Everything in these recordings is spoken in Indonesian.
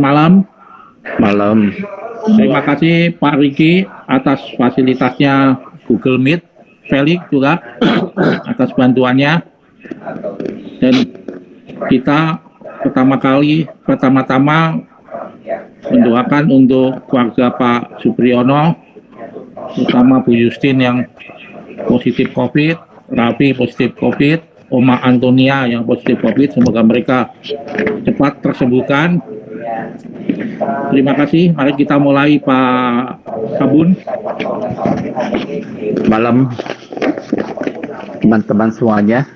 Malam. Malam. Terima kasih Pak Riki atas fasilitasnya Google Meet. Felix juga atas bantuannya. Dan kita pertama-tama mendoakan untuk keluarga Pak Supriyono, terutama Bu Justin yang positif COVID, Raffi positif COVID, Oma Antonia yang positif COVID. Semoga mereka cepat tersembuhkan. Terima kasih. Mari kita mulai Pak Kabun. Malam teman-teman semuanya.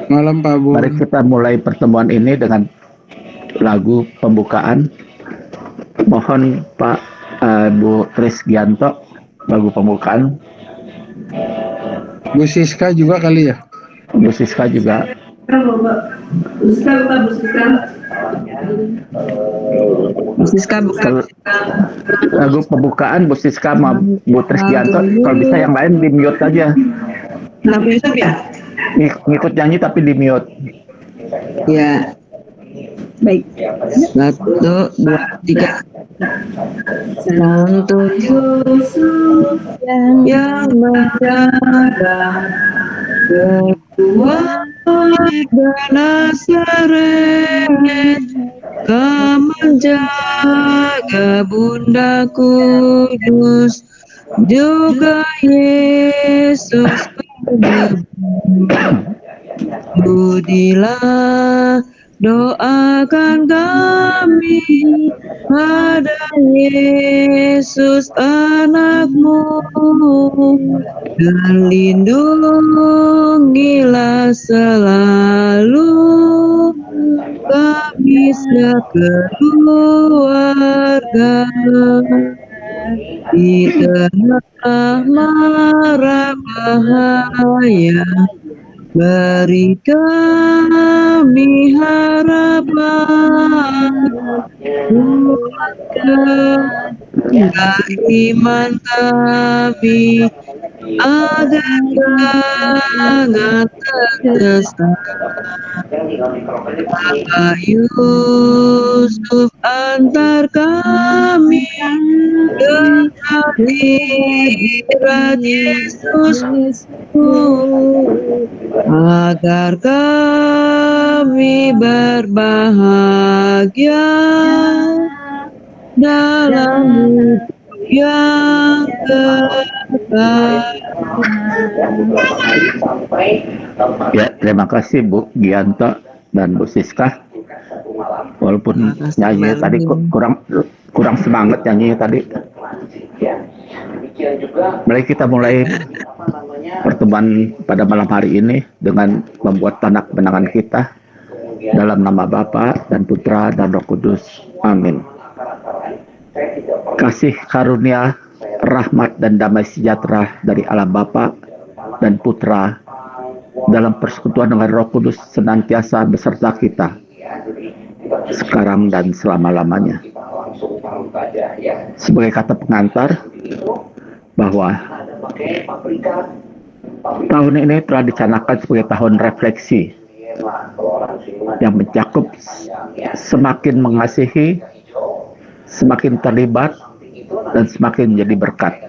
Malam Pak Bun. Mari kita mulai pertemuan ini dengan lagu pembukaan. Mohon Pak Bu Trisgianto lagu pembukaan. Bu Siska juga kali ya? Bu Siska juga. Bu Siska bukan. Lagu pembukaan Bu Siska sama Bu Trisgianto. Kalau bisa yang lain di mute aja. Kenapa YouTube ya? Ngikut nyanyi tapi di mute. Ya. Baik. 1, 2, 3. Santo Yusuf yang menjaga ketua Nazaret, kau menjaga Bunda Kudus, juga Yesus budilah doakan kami pada Yesus anakmu, dan lindungilah selalu kami sekeluarga di tengah mara bahaya. Beri kami harapan, kuatkan iman kami agar jangan tersesat. Bapak Yusuf antar kami ke hadirat Yesus, agar kami berbahagia dalam hidup yang kekal. Ya, terima kasih Bu Gianto dan Bu Siska. Walaupun nyanyi tadi kurang semangat nyanyi tadi. Mari kita mulai pertemuan pada malam hari ini dengan membuat tanda kemenangan kita dalam nama Bapa dan Putra dan Roh Kudus. Amin. Kasih karunia, rahmat dan damai sejahtera dari Allah Bapa dan Putra dalam persekutuan dengan Roh Kudus senantiasa beserta kita sekarang dan selama-lamanya. Sebagai kata pengantar bahwa tahun ini telah dicanangkan sebagai tahun refleksi yang mencakup semakin mengasihi, semakin terlibat, dan semakin menjadi berkat.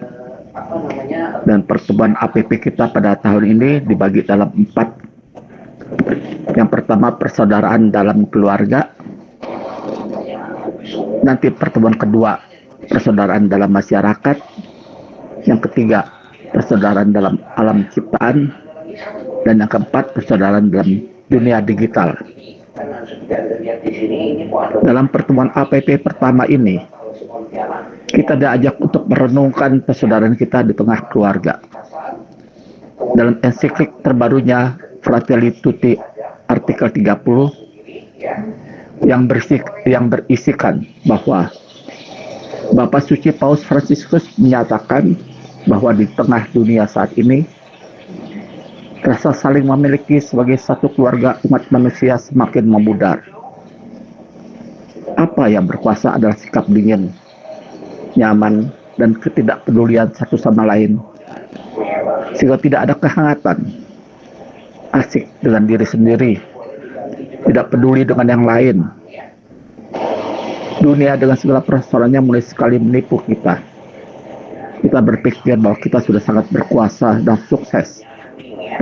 Dan pertemuan APP kita pada tahun ini dibagi dalam 4. Yang pertama, persaudaraan dalam keluarga. Nanti pertemuan kedua, persaudaraan dalam masyarakat. Yang ketiga, persaudaraan dalam alam ciptaan. Dan yang keempat, persaudaraan dalam dunia digital. Dalam pertemuan APP pertama ini, kita diajak untuk merenungkan persaudaraan kita di tengah keluarga. Dalam ensiklik terbarunya Fratelli Tutti artikel 30 yang berisikan bahwa Bapak Suci Paus Fransiskus menyatakan bahwa di tengah dunia saat ini rasa saling memiliki sebagai satu keluarga umat manusia semakin memudar. Apa yang berkuasa adalah sikap dingin, nyaman, dan ketidakpedulian satu sama lain, sehingga tidak ada kehangatan, asik dengan diri sendiri, tidak peduli dengan yang lain. Dunia dengan segala persoalannya mulai sekali menipu kita. Kita berpikir bahwa kita sudah sangat berkuasa dan sukses.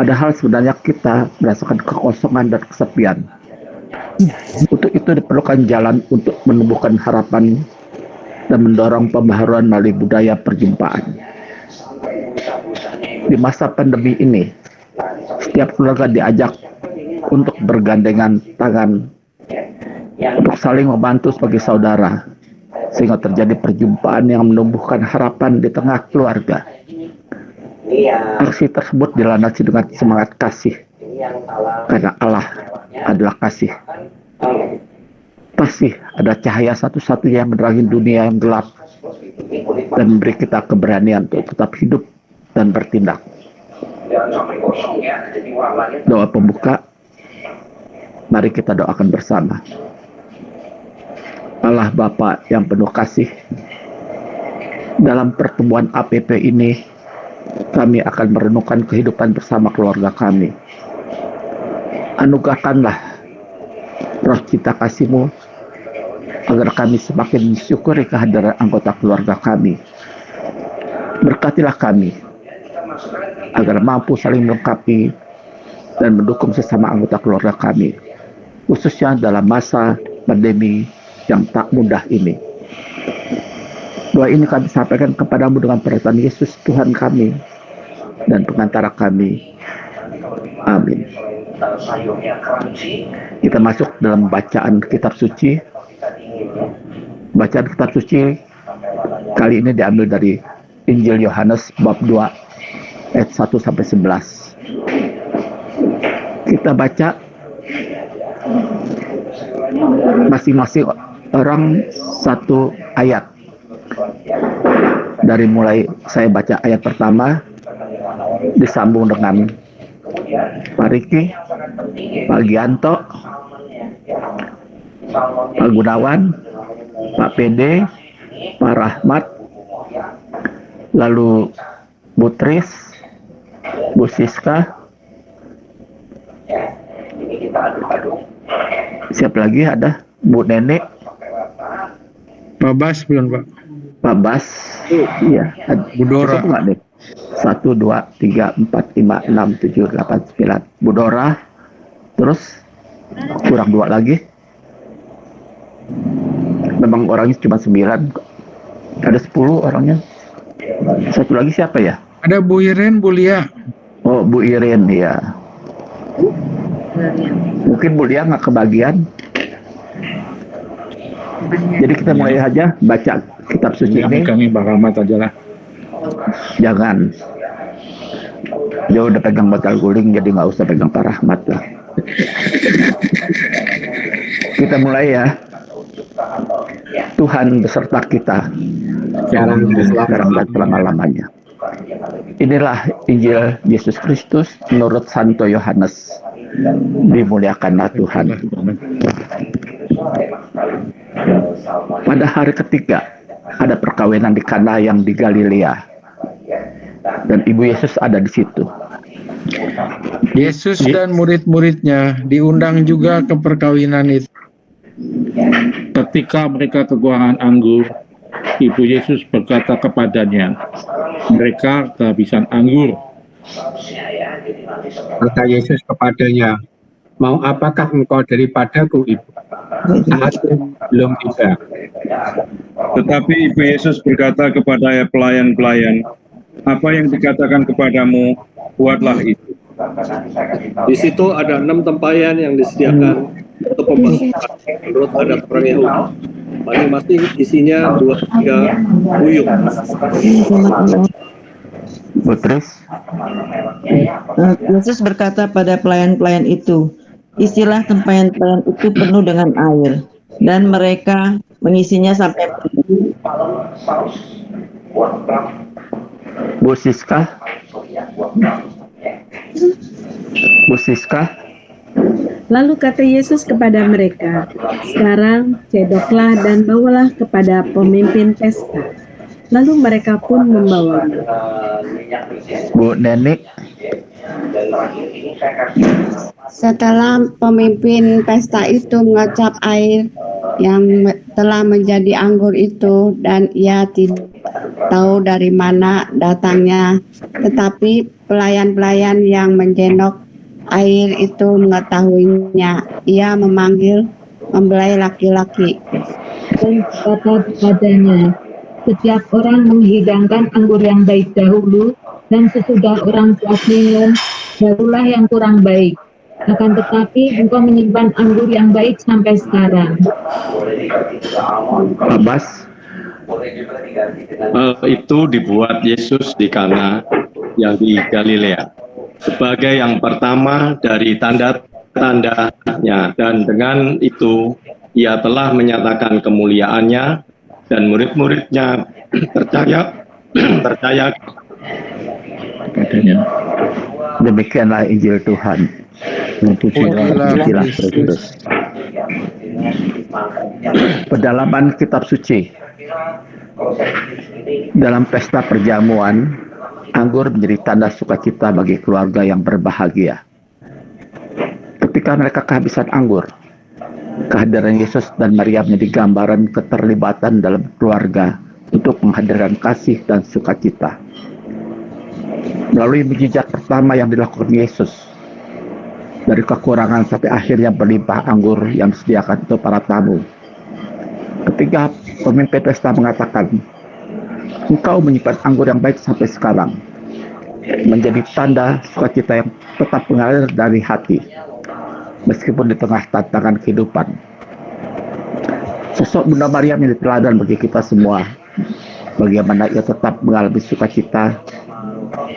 Padahal sebenarnya kita merasakan kekosongan dan kesepian. Untuk itu diperlukan jalan untuk menumbuhkan harapan dan mendorong pembaharuan melalui budaya perjumpaan. Di masa pandemi ini, setiap keluarga diajak untuk bergandengan tangan, untuk saling membantu sebagai saudara, sehingga terjadi perjumpaan yang menumbuhkan harapan di tengah keluarga. Aksi tersebut dilandasi dengan semangat kasih, karena Allah adalah kasih. Kasih adalah cahaya satu-satunya yang menerangi dunia yang gelap dan memberi kita keberanian untuk tetap hidup dan bertindak. Doa pembuka, mari kita doakan bersama. Allah Bapa yang penuh kasih, dalam pertemuan APP ini kami akan merenungkan kehidupan bersama keluarga kami. Anugerahkanlah roh cita kasih-Mu agar kami semakin mensyukuri kehadiran anggota keluarga kami. Berkatilah kami agar mampu saling melengkapi dan mendukung sesama anggota keluarga kami, khususnya dalam masa pandemi yang tak mudah ini. Doa ini kami sampaikan kepadamu dengan perkataan Yesus Tuhan kami dan pengantara kami. Amin. Kita masuk dalam bacaan kitab suci. Bacaan kitab suci kali ini diambil dari Injil Yohanes bab 2 ayat 1 sampai 11. Kita baca masing-masing orang satu ayat. Dari mulai saya baca ayat pertama, disambung dengan Pak Riki, Pak Gianto, Pak Gunawan, Pak PD, Pak Rahmat, lalu Bu Tris, Bu Siska, siapa lagi ada? Bu Nenek, Pak Bas belum, Pak? Pak Bas, iya, Bu Dora. cukup nggak deh? 1, 2, 3, 4, 5, 6, 7, 8, 9. Bu Dora, terus kurang 2 lagi. Memang orangnya cuma 9, ada 10 orangnya. Satu lagi siapa ya? Ada Bu Iren, Bu Lia. Oh, Bu Iren ya. Mungkin Bu Lia nggak kebagian. Jadi kita mulai aja baca kitab suci ini. Kami Bang Rahmat aja lah. Jangan. Dia udah pegang batal guling, jadi nggak usah pegang Pak Rahmat lah. Kita mulai ya. Tuhan beserta kita sekarang dan selama-lamanya. Inilah Injil Yesus Kristus menurut Santo Yohanes. Dimuliakanlah Tuhan. Pada hari ketiga ada perkawinan di Kana yang di Galilea, dan Ibu Yesus ada di situ. Yesus dan murid-muridnya diundang juga ke perkawinan itu. Ketika mereka kekurangan anggur, Ibu Yesus berkata kepadanya, mereka kehabisan anggur. Kata Yesus kepadanya, mau apakah engkau daripadaku, Ibu? Saatku belum tiba. Tetapi Ibu Yesus berkata kepada pelayan-pelayan, apa yang dikatakan kepadamu, buatlah itu. Di situ ada 6 tempayan yang disediakan untuk pembasuhan menurut adat orang Yahudi. Masing-masing isinya 2-3 buyung. Putris, Yesus berkata pada pelayan-pelayan itu, isilah tempayan-tempayan itu penuh dengan air, dan mereka mengisinya sampai penuh. Bu Siska, Bu Siska, Lalu kata Yesus kepada mereka, sekarang cedoklah dan bawalah kepada pemimpin pesta. Lalu mereka pun membawanya. Bu Nenek, Setelah pemimpin pesta itu mengecap air yang telah menjadi anggur itu, dan ia tidak tahu dari mana datangnya. Tetapi pelayan-pelayan yang menjendok air itu mengetahuinya. Ia memanggil mempelai laki-laki dan berkata kepadanya, setiap orang menghidangkan anggur yang baik dahulu, dan sesudah orang puas minum, barulah yang kurang baik. Akan tetapi engkau menyimpan anggur yang baik sampai sekarang. Abbas, Itu dibuat Yesus di Kana yang di Galilea sebagai yang pertama dari tanda-tandanya, dan dengan itu ia telah menyatakan kemuliaannya, dan murid-muridnya percaya Kepadanya. demikianlah Injil Tuhan. Pujilah Pujilah Kristus. Kristus. Pedalaman kitab suci. Dalam pesta perjamuan, anggur menjadi tanda sukacita bagi keluarga yang berbahagia. Ketika mereka kehabisan anggur, kehadiran Yesus dan Maria menjadi gambaran keterlibatan dalam keluarga untuk menghadirkan kasih dan sukacita. Melalui mujizat pertama yang dilakukan Yesus, dari kekurangan sampai akhirnya berlimpah anggur yang disediakan untuk para tamu. Ketika pemimpin pesta mengatakan, engkau menyimpan anggur yang baik sampai sekarang, menjadi tanda sukacita yang tetap mengalir dari hati, meskipun di tengah tantangan kehidupan. Sosok Bunda Maria menjadi teladan bagi kita semua, bagaimana ia tetap mengalami sukacita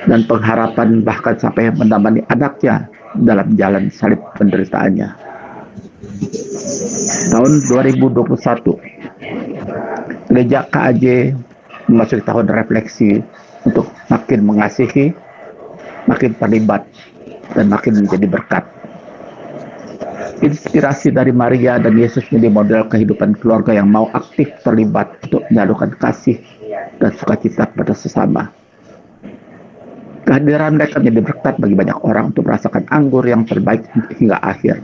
dan pengharapan, bahkan sampai menemani anaknya dalam jalan salib penderitaannya. Tahun 2021, Gereja KAJ memasuki tahun refleksi untuk makin mengasihi, makin terlibat, dan makin menjadi berkat. Inspirasi dari Maria dan Yesus menjadi model kehidupan keluarga yang mau aktif terlibat untuk menyalurkan kasih dan sukacita kepada sesama. Kehadiran mereka menjadi berkat bagi banyak orang untuk merasakan anggur yang terbaik hingga akhir.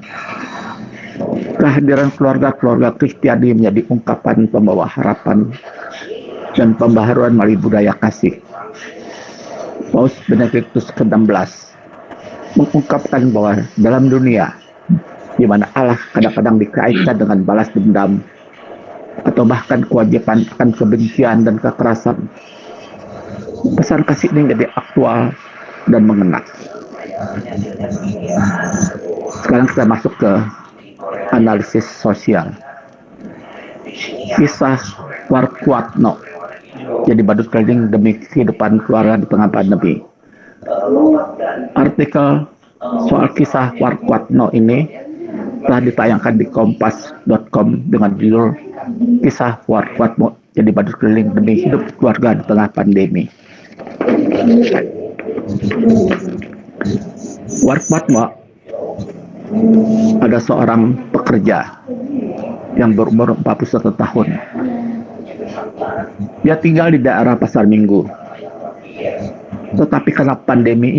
Kehadiran keluarga-keluarga Kristiani menjadi ungkapan pembawa harapan dan pembaharuan melalui budaya kasih. Paus Benediktus ke-16 mengungkapkan bahwa dalam dunia di mana Allah kadang-kadang dikaitkan dengan balas dendam atau bahkan kewajiban akan kebencian dan kekerasan, pesan kasih ini menjadi aktual dan mengena. Sekarang kita masuk ke analisis sosial. Kisah Warkuatno jadi badut keliling demi kehidupan keluarga di tengah pandemi. Artikel soal kisah Warkuatno ini telah ditayangkan di kompas.com dengan judul Kisah Warkuatno jadi badut keliling demi hidup keluarga di tengah pandemi. Warkuatno ada seorang pekerja yang berumur 41 tahun. Dia tinggal di daerah Pasar Minggu. Tetapi karena pandemi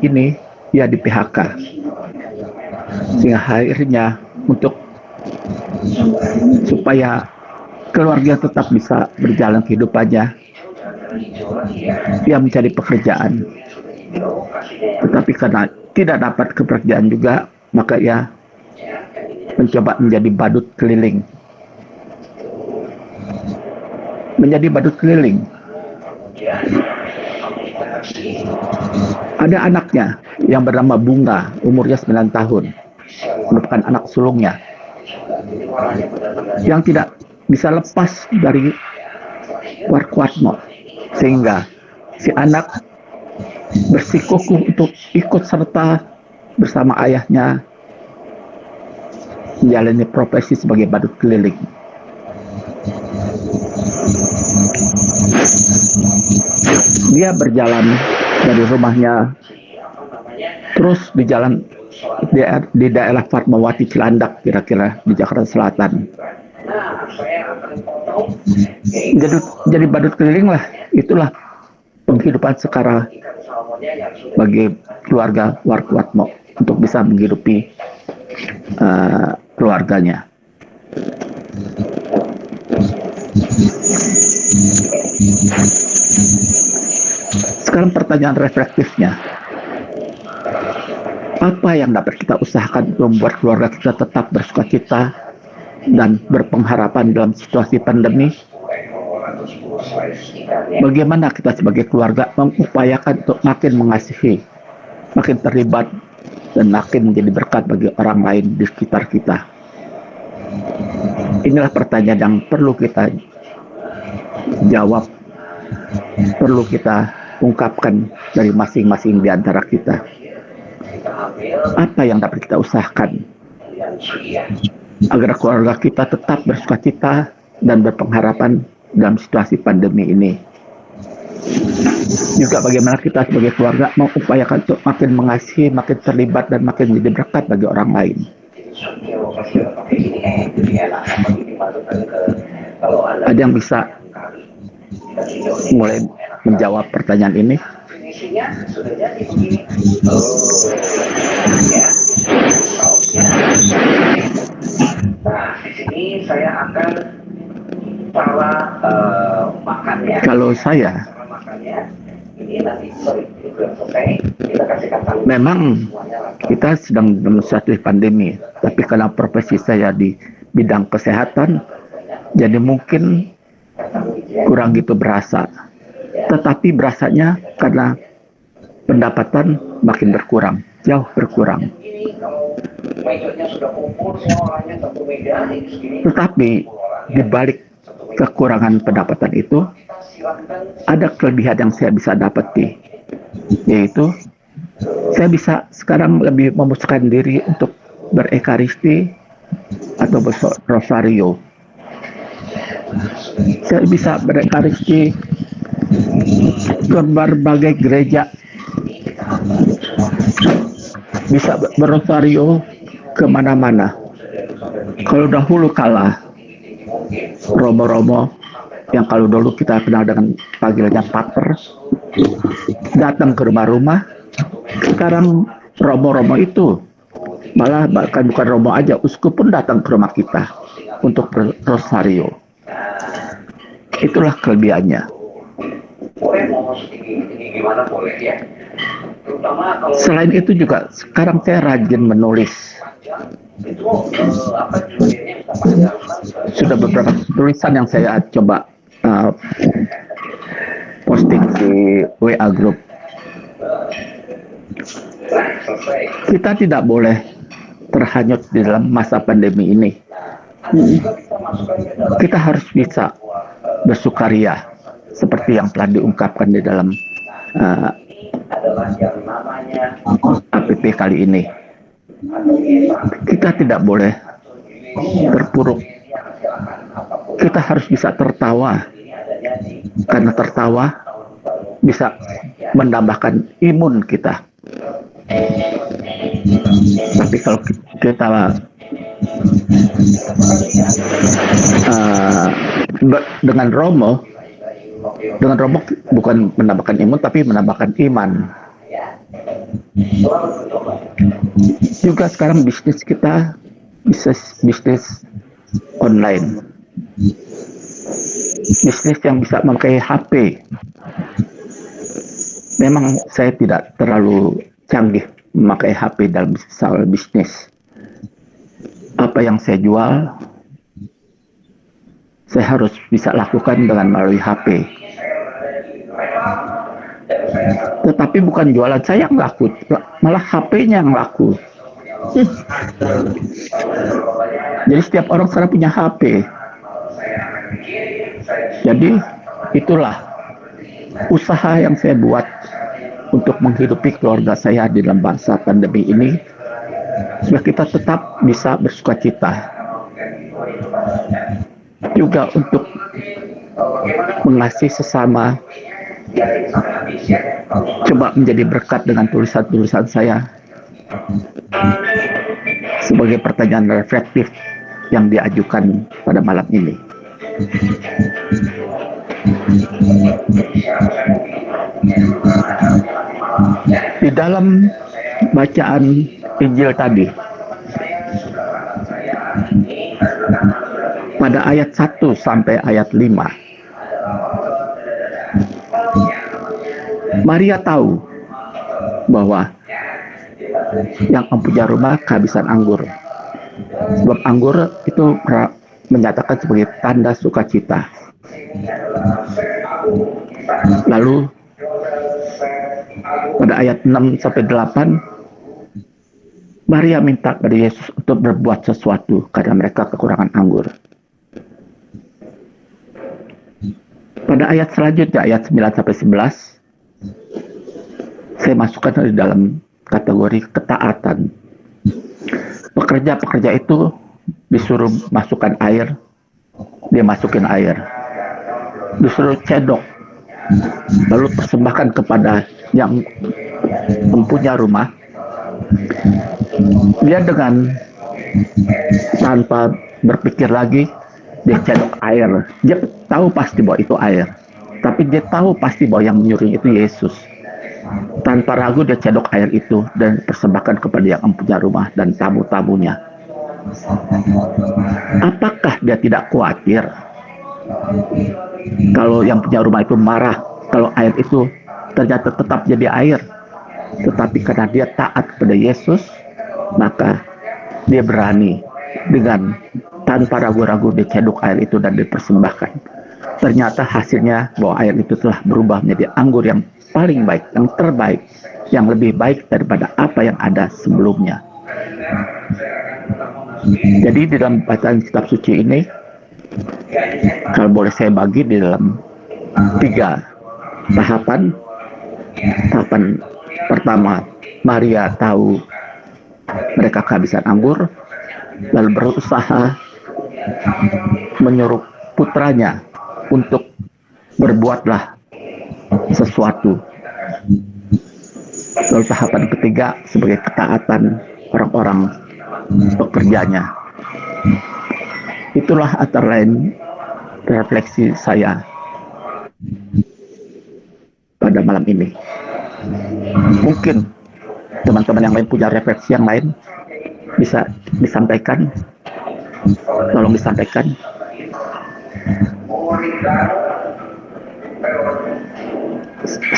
ini ia di PHK. Sehingga akhirnya supaya keluarga tetap bisa berjalan kehidupannya, ia mencari pekerjaan. Tetapi karena tidak dapat pekerjaan juga, maka ia mencoba menjadi badut keliling. Menjadi badut keliling. Ada anaknya yang bernama Bunga, umurnya 9 tahun, merupakan anak sulungnya, yang tidak bisa lepas dari Warkuatno, sehingga si anak bersikukuh untuk ikut serta bersama ayahnya menjalani profesi sebagai badut keliling. Dia berjalan dari rumahnya terus di jalan di daerah Fatmawati Cilandak, kira-kira di Jakarta Selatan. Jadi badut keliling lah, itulah penghidupan sekarang bagi keluarga Warkuatno untuk bisa menghidupi keluarganya. Sekarang pertanyaan reflektifnya, apa yang dapat kita usahakan untuk membuat keluarga kita tetap bersukacita dan berpengharapan dalam situasi pandemi? Bagaimana kita sebagai keluarga mengupayakan untuk makin mengasihi, makin terlibat, dan makin menjadi berkat bagi orang lain di sekitar kita? Inilah pertanyaan yang perlu kita jawab, perlu kita ungkapkan dari masing-masing di antara kita. Apa yang dapat kita usahakan agar keluarga kita tetap bersukacita dan berpengharapan dalam situasi pandemi ini? Juga bagaimana kita sebagai keluarga mengupayakan untuk makin mengasihi, makin terlibat, dan makin menjadi berkat bagi orang lain. Ada yang bisa mulai menjawab pertanyaan ini? Kalau saya, memang kita sedang dalam suatu pandemi, tapi karena profesi saya di bidang kesehatan, jadi mungkin kurang gitu berasa. Tetapi berasanya karena pendapatan makin berkurang, jauh berkurang. Tetapi di balik kekurangan pendapatan itu, ada kelebihan yang saya bisa dapati, yaitu saya bisa sekarang lebih memutuskan diri untuk berekaristi atau berrosario. Saya bisa berekaristi ke berbagai gereja, bisa berrosario kemana-mana. Kalau dahulu kala romo-romo yang kalau dulu kita kenal dengan panggilannya pater datang ke rumah-rumah, sekarang romo-romo itu malah bahkan bukan romo aja, uskup pun datang ke rumah kita untuk rosario. Itulah kelebihannya. Selain itu juga sekarang saya rajin menulis. Sudah beberapa tulisan yang saya coba posting di WA group. Kita tidak boleh terhanyut di dalam masa pandemi ini. Kita harus bisa bersukaria seperti yang telah diungkapkan di dalam APP kali ini. Kita tidak boleh terpuruk. Kita harus bisa tertawa, karena tertawa bisa menambahkan imun kita. Tapi kalau kita dengan romo bukan menambahkan imun, tapi menambahkan iman. Juga sekarang bisnis kita bisnis online, bisnis yang bisa memakai HP. Memang saya tidak terlalu canggih memakai HP dalam soal bisnis. Apa yang saya jual, saya harus bisa lakukan dengan melalui HP. Tetapi bukan jualan saya yang laku, malah HP-nya yang laku. Jadi setiap orang sekarang punya HP. Jadi itulah usaha yang saya buat untuk menghidupi keluarga saya di dalam masa pandemi ini, supaya kita tetap bisa bersukacita. Juga untuk mengasihi sesama, coba menjadi berkat dengan tulisan-tulisan saya sebagai pertanyaan reflektif yang diajukan pada malam ini. Di dalam bacaan Injil tadi, pada ayat 1 sampai ayat 5. Maria tahu bahwa yang mempunyai rumah kehabisan anggur. Sebab anggur itu menyatakan sebagai tanda sukacita. Lalu pada ayat 6 sampai 8, Maria minta kepada Yesus untuk berbuat sesuatu karena mereka kekurangan anggur. Pada ayat selanjutnya, ayat 9 sampai 11, saya masukkan di dalam kategori ketaatan. Pekerja-pekerja itu disuruh masukkan air, dia masukin air. Disuruh cedok, lalu persembahkan kepada yang mempunyai rumah. Dia dengan tanpa berpikir lagi, dia cedok air. Dia tahu pasti bahwa itu air, tapi dia tahu pasti bahwa yang menyuruh itu Yesus. Tanpa ragu dia cedok air itu dan persembahkan kepada yang mempunyai rumah dan tamu-tamunya. Apakah dia tidak khawatir kalau yang punya rumah itu marah kalau air itu ternyata tetap jadi air? Tetapi karena dia taat kepada Yesus, maka dia berani dengan tanpa ragu-ragu dia cedok air itu dan dipersembahkan. Ternyata hasilnya bahwa air itu telah berubah menjadi anggur yang paling baik, yang terbaik, yang lebih baik daripada apa yang ada sebelumnya. Jadi di dalam bacaan kitab suci ini, kalau boleh saya bagi di dalam 3 tahapan. Tahapan pertama, Maria tahu mereka kehabisan anggur, lalu berusaha menyuruh putranya untuk berbuatlah sesuatu. Lalu tahapan ketiga sebagai ketaatan orang-orang pekerjanya. Itulah antara lain refleksi saya pada malam ini. Mungkin teman-teman yang lain punya refleksi yang lain, bisa disampaikan. Tolong disampaikan.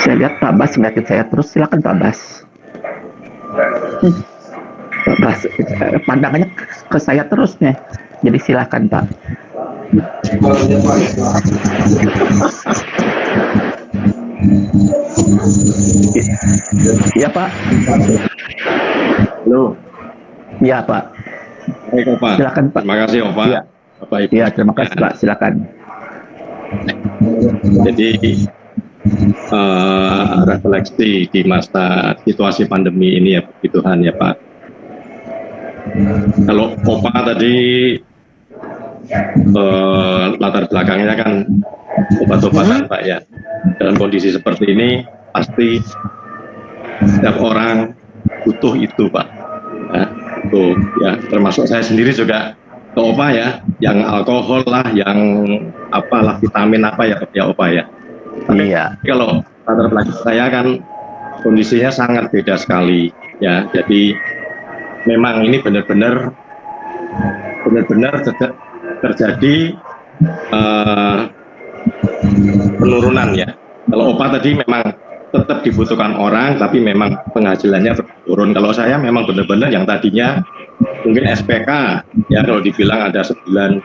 Saya lihat Pak Bas ngeliatin saya terus, silakan Pak Bas. Pak Bas pandangannya ke saya terus nih, jadi silakan Pak. Iya Pak. Halo. Iya Pak. Baik Opa. Silakan Pak. Terima kasih Opa. Iya. Bapak Ibu. Iya, terima kasih Pak. Silakan. Jadi refleksi di masa situasi pandemi ini ya, puji Tuhan ya Pak. Kalau Opa tadi latar belakangnya kan obat-obatan Pak ya. Dalam kondisi seperti ini pasti setiap orang butuh itu Pak. Nah, itu ya, termasuk saya sendiri juga ke Opa ya, yang alkohol lah, yang apalah vitamin apa ya Opa ya. Tapi iya. Kalau latar belakang saya kan kondisinya sangat beda sekali ya. Jadi memang ini benar-benar terjadi penurunan ya. Kalau Opa tadi memang tetap dibutuhkan orang, tapi memang penghasilannya turun. Kalau saya memang benar-benar yang tadinya mungkin SPK ya, kalau dibilang ada 9-20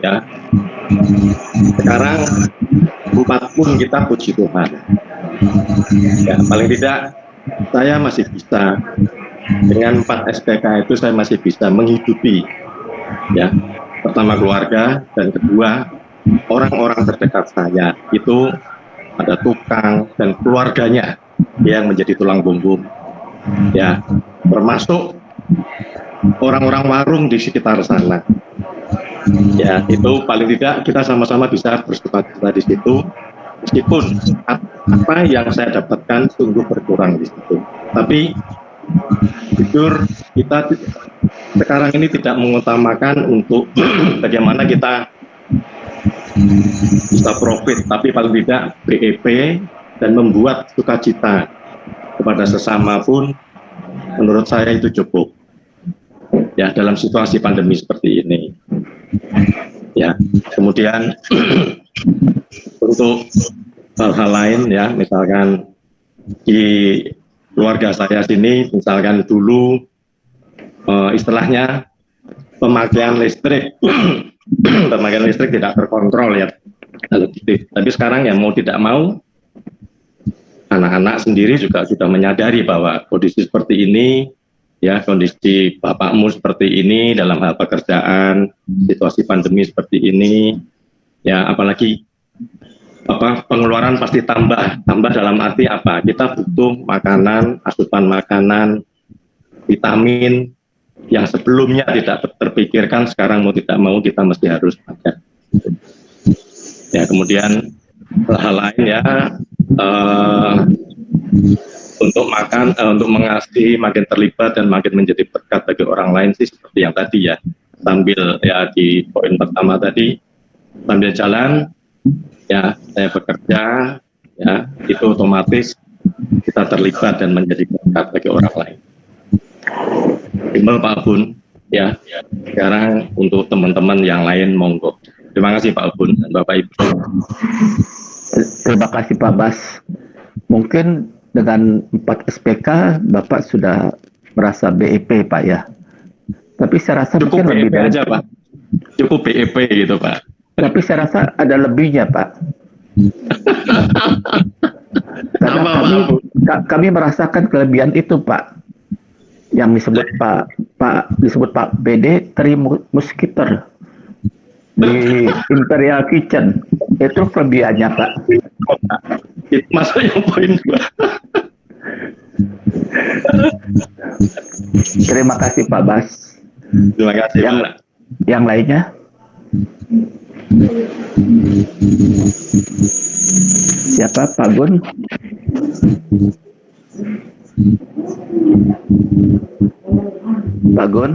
ya, sekarang 4 pun kita puji Tuhan ya. Paling tidak saya masih bisa dengan 4 SPK itu, saya masih bisa menghidupi ya, pertama keluarga, dan kedua orang-orang terdekat saya. Itu ada tukang dan keluarganya yang menjadi tulang punggung ya, termasuk orang-orang warung di sekitar sana ya. Itu paling tidak kita sama-sama bisa bersukacita di situ, meskipun apa yang saya dapatkan sungguh berkurang di situ. Tapi jujur kita sekarang ini tidak mengutamakan untuk bagaimana kita bisa profit, tapi paling tidak BEP dan membuat sukacita kepada sesama pun menurut saya itu cukup ya dalam situasi pandemi seperti ini. Ya, kemudian untuk hal-hal lain ya, misalkan di keluarga saya sini, misalkan dulu istilahnya pemakaian listrik pemakaian listrik tidak terkontrol ya, tapi sekarang ya mau tidak mau anak-anak sendiri juga sudah menyadari bahwa kondisi seperti ini ya, kondisi bapakmu seperti ini dalam hal pekerjaan, situasi pandemi seperti ini ya, apalagi pengeluaran pasti tambah dalam arti apa, kita butuh makanan, asupan makanan, vitamin yang sebelumnya tidak terpikirkan, sekarang mau tidak mau kita mesti harus makan ya. Kemudian hal lain ya, untuk untuk mengasihi, makin terlibat dan makin menjadi berkat bagi orang lain sih seperti yang tadi ya, sambil ya di poin pertama tadi, sambil jalan ya saya bekerja ya, itu otomatis kita terlibat dan menjadi berkat bagi orang lain. Timbul Pak Bun ya. Sekarang untuk teman-teman yang lain monggo. Terima kasih Pak Bun dan Bapak Ibu. Terima kasih Pak Bas. Mungkin dengan 4 SPK Bapak sudah merasa BEP Pak ya. Tapi saya rasa cukup mungkin BEP lebih dari aja Pak. Cukup BEP gitu Pak. Tapi saya rasa ada lebihnya Pak. Karena kami merasakan kelebihan itu Pak. Yang disebut Pak BD 3 Musketeer di Imperial Kitchen, itu kelebihannya Pak. Itu masuk yang poin 2. Terima kasih Pak Bas. Terima kasih Pak. Yang lainnya? Siapa? Pak Gun? Pak Gun?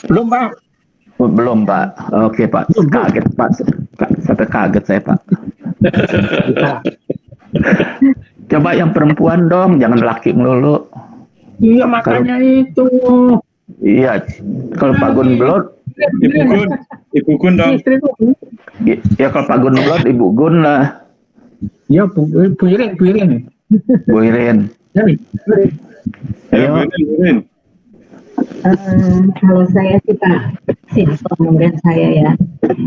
Belum Pak. Belum Pak. Oke Pak. Kaget Pak. Sampai kaget saya Pak. Coba yang perempuan dong, jangan laki melulu. Iya makanya itu. Iya. Kalau Pak Gun belum. Ibu Gun dong. Ya kalau Pak Gun belum, Ibu Gun lah. Ya Bu Irin. Bu Irin. Ya, Bu Irin. Kalau saya sih Pak, pemungkinan saya ya,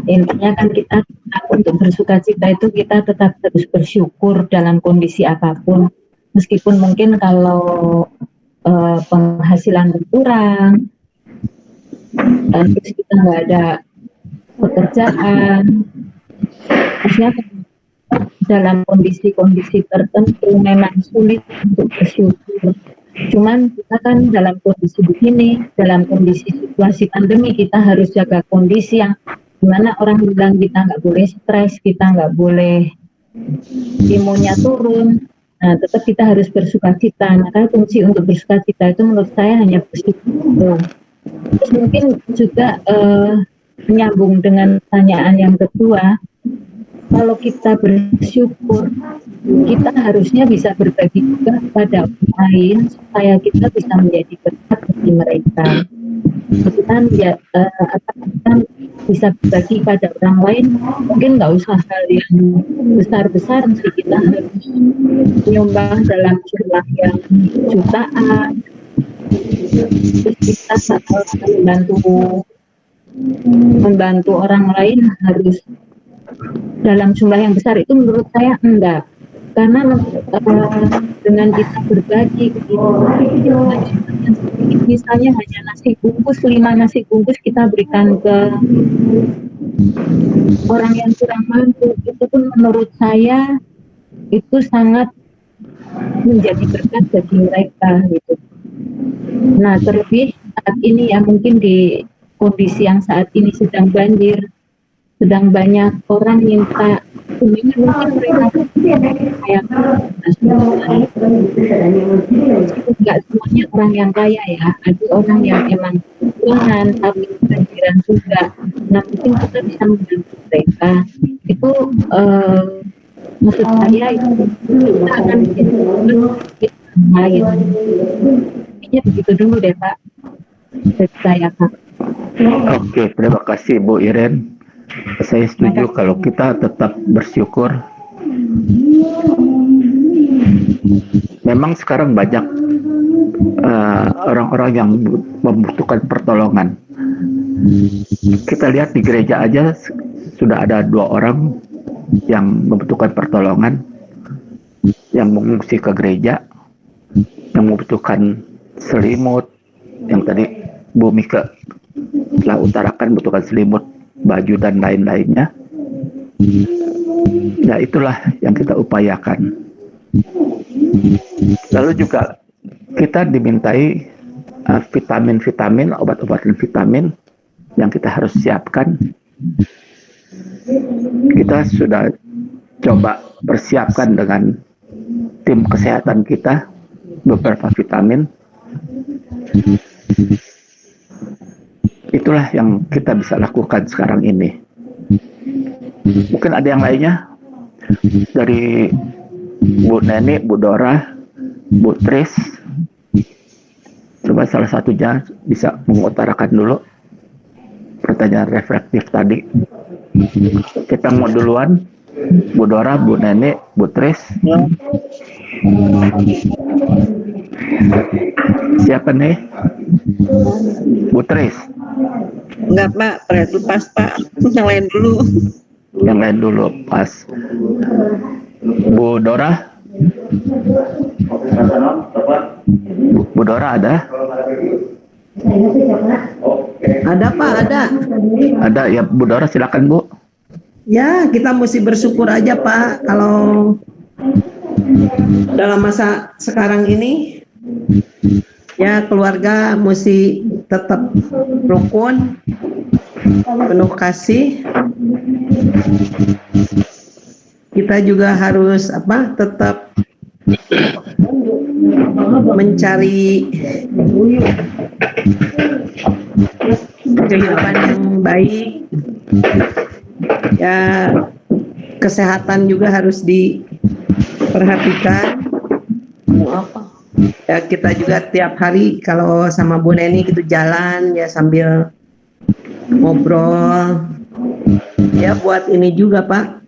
intinya kan kita untuk bersuka cita itu kita tetap terus bersyukur dalam kondisi apapun, meskipun mungkin kalau penghasilan berkurang, terus kita nggak ada pekerjaan, maksudnya dalam kondisi-kondisi tertentu memang sulit untuk bersyukur. Cuman kita kan dalam kondisi begini, dalam kondisi situasi pandemi, kita harus jaga kondisi yang dimana orang bilang kita nggak boleh stres, kita nggak boleh imunnya turun. Nah, tetap kita harus bersuka cita. Maka kunci untuk bersuka cita itu menurut saya hanya bersyukur. Terus mungkin juga menyambung dengan pertanyaan yang kedua, kalau kita bersyukur, kita harusnya bisa berbagi juga kepada orang lain supaya kita bisa menjadi berkat bagi mereka. Kita bisa berbagi pada orang lain, mungkin nggak usah hal yang besar-besar, sih kita harus menyumbang dalam jumlah yang jutaan. Terus kita membantu orang lain harus dalam jumlah yang besar, itu menurut saya enggak, karena dengan kita berbagi misalnya hanya nasi bungkus, 5 nasi bungkus kita berikan ke orang yang kurang mampu, itu pun menurut saya itu sangat menjadi berkat bagi mereka gitu. Nah, terlebih saat ini ya, mungkin di kondisi yang saat ini sedang banjir, sedang banyak orang minta, mungkin mereka kayak nggak semuanya orang yang kaya ya, ada orang yang emang kekurangan tapi kebanjiran juga. Nah, mungkin kita bisa membantu mereka. Itu maksud saya itu kita akan lain. Intinya begitu dulu deh Pak. Saya Kak. Oke, terima kasih Bu Iren. Saya setuju kalau kita tetap bersyukur. Memang sekarang banyak orang-orang yang membutuhkan pertolongan. Kita lihat di gereja aja sudah ada 2 orang yang membutuhkan pertolongan, yang mengungsi ke gereja, yang membutuhkan selimut, yang tadi Bu Mika telah utarakan membutuhkan selimut, baju dan lain-lainnya. Ya itulah yang kita upayakan. Lalu juga kita dimintai vitamin-vitamin, obat-obatan vitamin yang kita harus siapkan. Kita sudah coba persiapkan dengan tim kesehatan kita beberapa vitamin. Itulah yang kita bisa lakukan sekarang ini. Mungkin ada yang lainnya dari Bu Neni, Bu Dora, Bu Tris. Coba salah satunya bisa mengutarakan dulu pertanyaan reflektif tadi. Kita mau duluan, Bu Dora, Bu Neni, Bu Tris. Siapa nih? Bu Tris. Enggak Pak, berarti pas Pak. Yang lain dulu. Yang lain dulu, pas. Bu Dora. Bu Dora ada? Ada Pak, ada. Ada ya, Bu Dora silakan Bu. Ya, kita mesti bersyukur aja Pak kalau dalam masa sekarang ini ya keluarga mesti tetap rukun, penuh kasih. Kita juga harus tetap mencari kehidupan yang baik. Ya, kesehatan juga harus diperhatikan. Ya, kita juga tiap hari kalau sama Bu Neni gitu jalan ya sambil ngobrol. Ya buat ini juga Pak.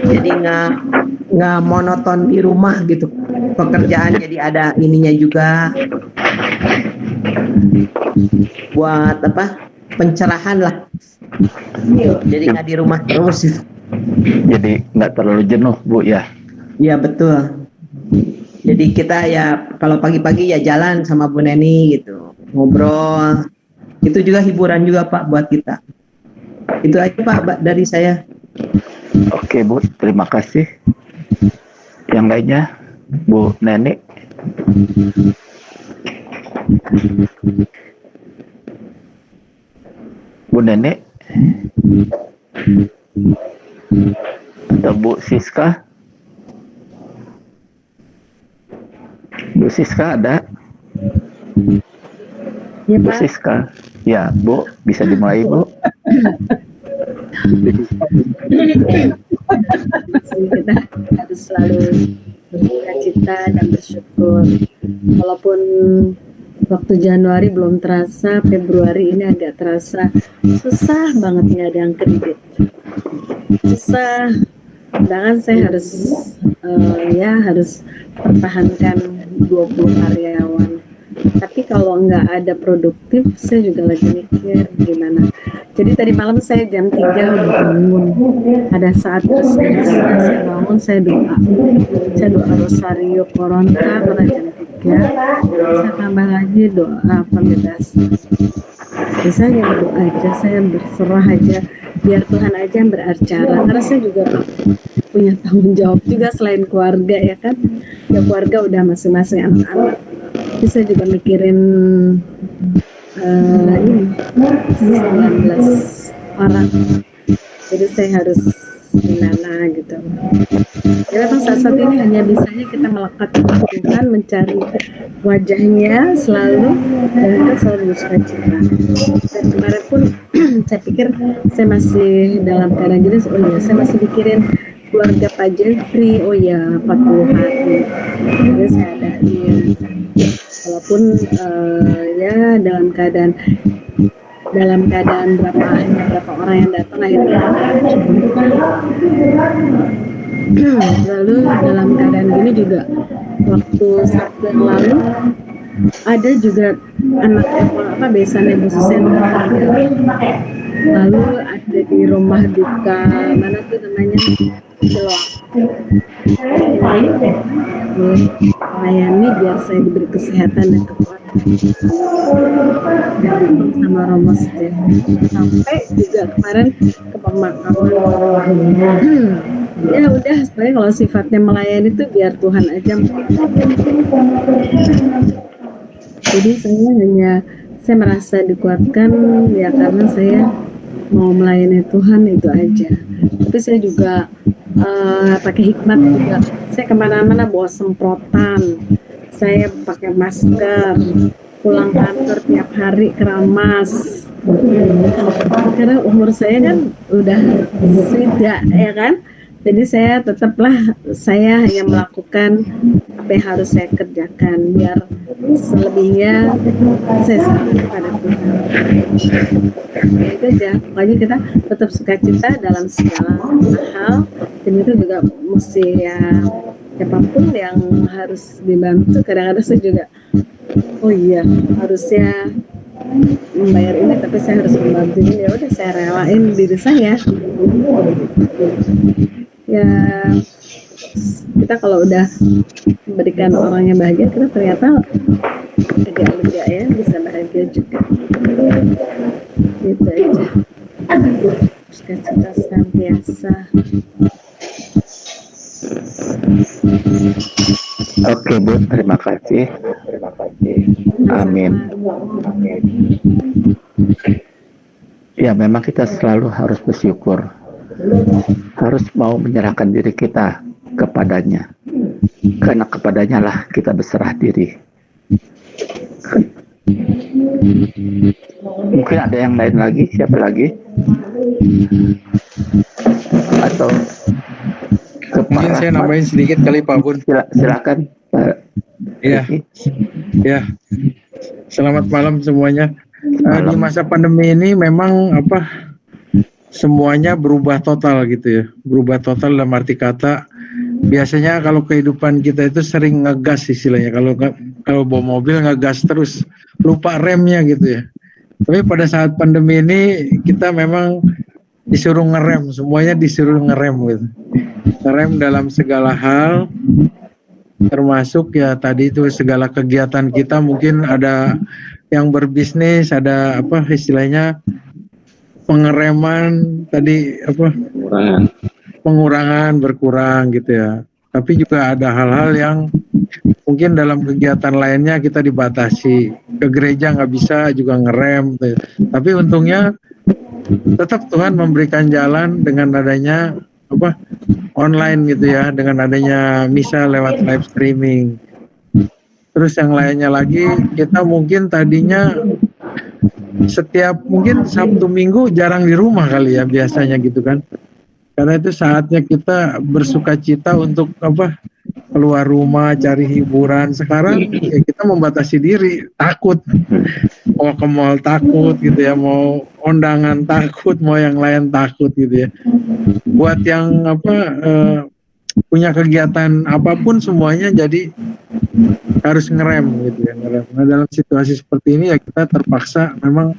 Jadi nggak monoton di rumah gitu. Pekerjaan jadi ada ininya juga. Buat pencerahan lah. Jadi nggak di rumah terus gitu. Jadi nggak terlalu jenuh Bu ya? Iya betul. Jadi kita ya kalau pagi-pagi ya jalan sama Bu Neni gitu, ngobrol. Itu juga hiburan juga Pak buat kita. Itu aja Pak dari saya. Oke Bu, terima kasih. Yang lainnya Bu Neni. Bu Neni atau Bu Siska? Bu Siska ada? Ya, Bu Pak. Siska, ya Bu, bisa dimulai Bu. Kita harus selalu bersukacita dan bersyukur. Walaupun waktu Januari belum terasa, Februari ini agak terasa susah banget, nggak ada yang kredit. Susah. Sedangkan saya harus pertahankan 20 karyawan. Tapi kalau nggak ada produktif, saya juga lagi mikir gimana. Jadi tadi malam saya jam 3 udah bangun. Ada saat terus saya bangun, saya doa rosario koronta pada jam 3. Saya tambah lagi doa pembebasan. Ya, saya berdoa aja, saya berserah aja, biar Tuhan aja yang beracara. Karena saya juga punya tanggung jawab juga selain keluarga ya kan. Ya keluarga udah masing-masing anak-anak. Jadi saya juga mikirin 19 orang. Jadi saya harus gimana gitu. Ya memang saat ini hanya bisanya kita melekat ke Tuhan, mencari wajahnya selalu, dan kita selalu bersukacita. Dan kemarin pun saya pikir saya masih dalam keadaan gini, saya masih pikirin keluarga Pak Jeffrey, 40 hari. Jadi saya ada walaupun ya dalam keadaan berapa orang yang datang akhirnya lalu dalam keadaan gini juga waktu Sabtu yang lalu ada juga anak besannya Bu Susen lalu ada di rumah duka mana tuh namanya melayani biar saya diberi kesehatan dan kekuatan dan dukung sama Romo Stef sampai juga kemarin ke pemakaman ya udah sebenarnya kalau sifatnya melayani itu biar Tuhan aja. Jadi saya merasa dikuatkan ya karena saya mau melayani Tuhan itu aja. Tapi saya juga pakai hikmat juga. Saya kemana-mana bawa semprotan, saya pakai masker, pulang kantor tiap hari keramas. Karena umur saya kan udah sudah ya kan. Jadi saya saya hanya melakukan apa yang harus saya kerjakan biar selebihnya saya serahkan pada Tuhan. Ya itu aja. Pokoknya kita tetap sukacita dalam segala hal dan itu juga mesti ya siapapun yang harus dibantu. Kadang-kadang saya juga oh iya harusnya membayar ini tapi saya harus membantu ini ya udah saya relain diri saya. Ya kita kalau udah memberikan orang yang bahagia kita ternyata agak lega ya bisa bahagia juga gitu aja sukacita senantiasa. Oke Bu, terima kasih. Amin. Ya memang kita selalu harus bersyukur, harus mau menyerahkan diri kita kepadanya, karena kepadanya lah kita berserah diri. Mungkin ada yang lain lagi, siapa lagi? Atau mungkin saya nambahin sedikit kali Pak Bun. Silakan Pak. Iya, ya. Selamat malam semuanya. Di masa pandemi ini memang semuanya berubah total gitu ya. Berubah total dalam arti kata biasanya kalau kehidupan kita itu sering ngegas istilahnya. Kalau bawa mobil ngegas terus, lupa remnya gitu ya. Tapi pada saat pandemi ini kita memang disuruh ngerem, semuanya disuruh ngerem gitu. Ngerem dalam segala hal, termasuk ya tadi itu segala kegiatan kita. Mungkin ada yang berbisnis, ada istilahnya pengereman tadi pengurangan berkurang gitu ya. Tapi juga ada hal-hal yang mungkin dalam kegiatan lainnya kita dibatasi, ke gereja nggak bisa juga ngerem gitu. Tapi untungnya tetap Tuhan memberikan jalan dengan adanya online gitu ya, dengan adanya misa lewat live streaming. Terus yang lainnya lagi kita mungkin tadinya setiap mungkin Sabtu Minggu jarang di rumah kali ya biasanya gitu kan. Karena itu saatnya kita bersukacita untuk keluar rumah cari hiburan. Sekarang ya kita membatasi diri, takut mau ke mall takut gitu ya, mau undangan takut, mau yang lain takut gitu ya. Buat yang punya kegiatan apapun semuanya jadi harus ngerem gitu ya, ngerem. Nah dalam situasi seperti ini ya kita terpaksa memang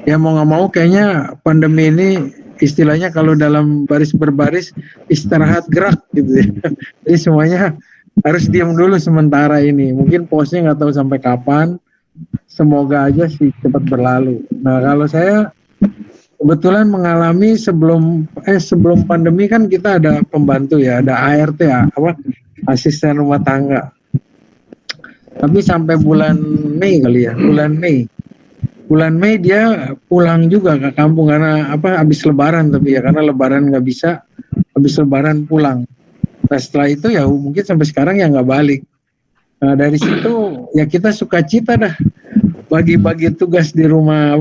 ya mau nggak mau kayaknya pandemi ini istilahnya kalau dalam baris berbaris istirahat gerak gitu ya. Jadi semuanya harus diam dulu sementara ini. Mungkin posnya nggak tahu sampai kapan. Semoga aja sih cepat berlalu. Nah kalau saya kebetulan mengalami sebelum pandemi kan kita ada pembantu ya, ada ART ya, asisten rumah tangga. Tapi sampai bulan Mei kali ya, bulan Mei dia pulang juga ke kampung karena habis Lebaran tapi ya karena Lebaran nggak bisa, habis Lebaran pulang. Nah setelah itu ya mungkin sampai sekarang ya nggak balik. Nah dari situ ya kita sukacita dah bagi-bagi tugas di rumah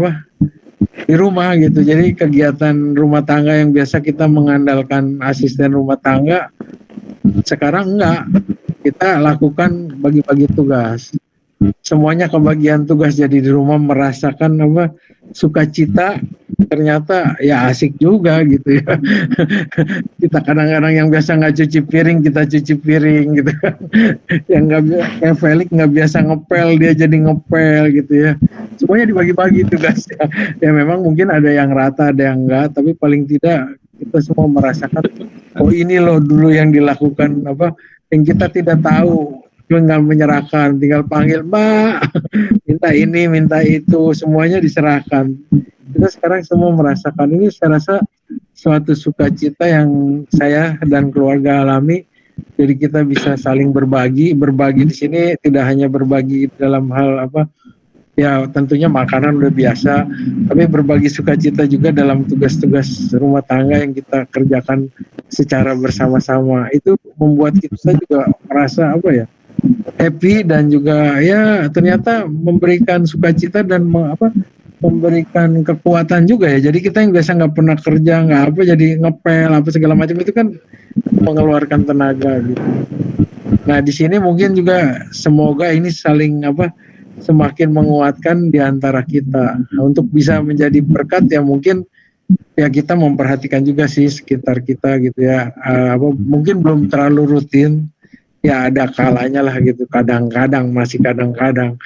gitu. Jadi kegiatan rumah tangga yang biasa kita mengandalkan asisten rumah tangga sekarang enggak, kita lakukan bagi-bagi tugas. semuanya kebagian tugas, jadi di rumah merasakan apa sukacita, ternyata ya asik juga gitu ya. Kita kadang-kadang yang biasa nggak cuci piring, kita cuci piring gitu kan. Yang nggak kayak Felix nggak biasa ngepel, dia jadi ngepel gitu ya. Semuanya dibagi-bagi tugasnya. Ya memang mungkin ada yang rata, ada yang enggak, tapi paling tidak kita semua merasakan, oh ini loh dulu yang dilakukan apa yang kita tidak tahu, tinggal menyerahkan, tinggal panggil Mbak, minta ini, minta itu, semuanya diserahkan. Kita sekarang semua merasakan ini, saya rasa suatu sukacita yang saya dan keluarga alami. Jadi kita bisa saling berbagi di sini tidak hanya berbagi dalam hal apa, ya tentunya makanan udah biasa, tapi berbagi sukacita juga dalam tugas-tugas rumah tangga yang kita kerjakan secara bersama-sama. Itu membuat kita juga merasa apa ya, happy, dan juga ya ternyata memberikan sukacita dan memberikan kekuatan juga ya. Jadi kita yang biasa nggak pernah kerja, nggak apa, jadi ngepel apa segala macam itu kan mengeluarkan tenaga gitu. Nah di sini mungkin juga semoga ini saling apa, semakin menguatkan di antara kita. Nah, untuk bisa menjadi berkat ya mungkin ya kita memperhatikan juga sih sekitar kita gitu ya. Mungkin belum terlalu rutin, ya ada kalanya lah gitu, kadang-kadang, masih kadang-kadang.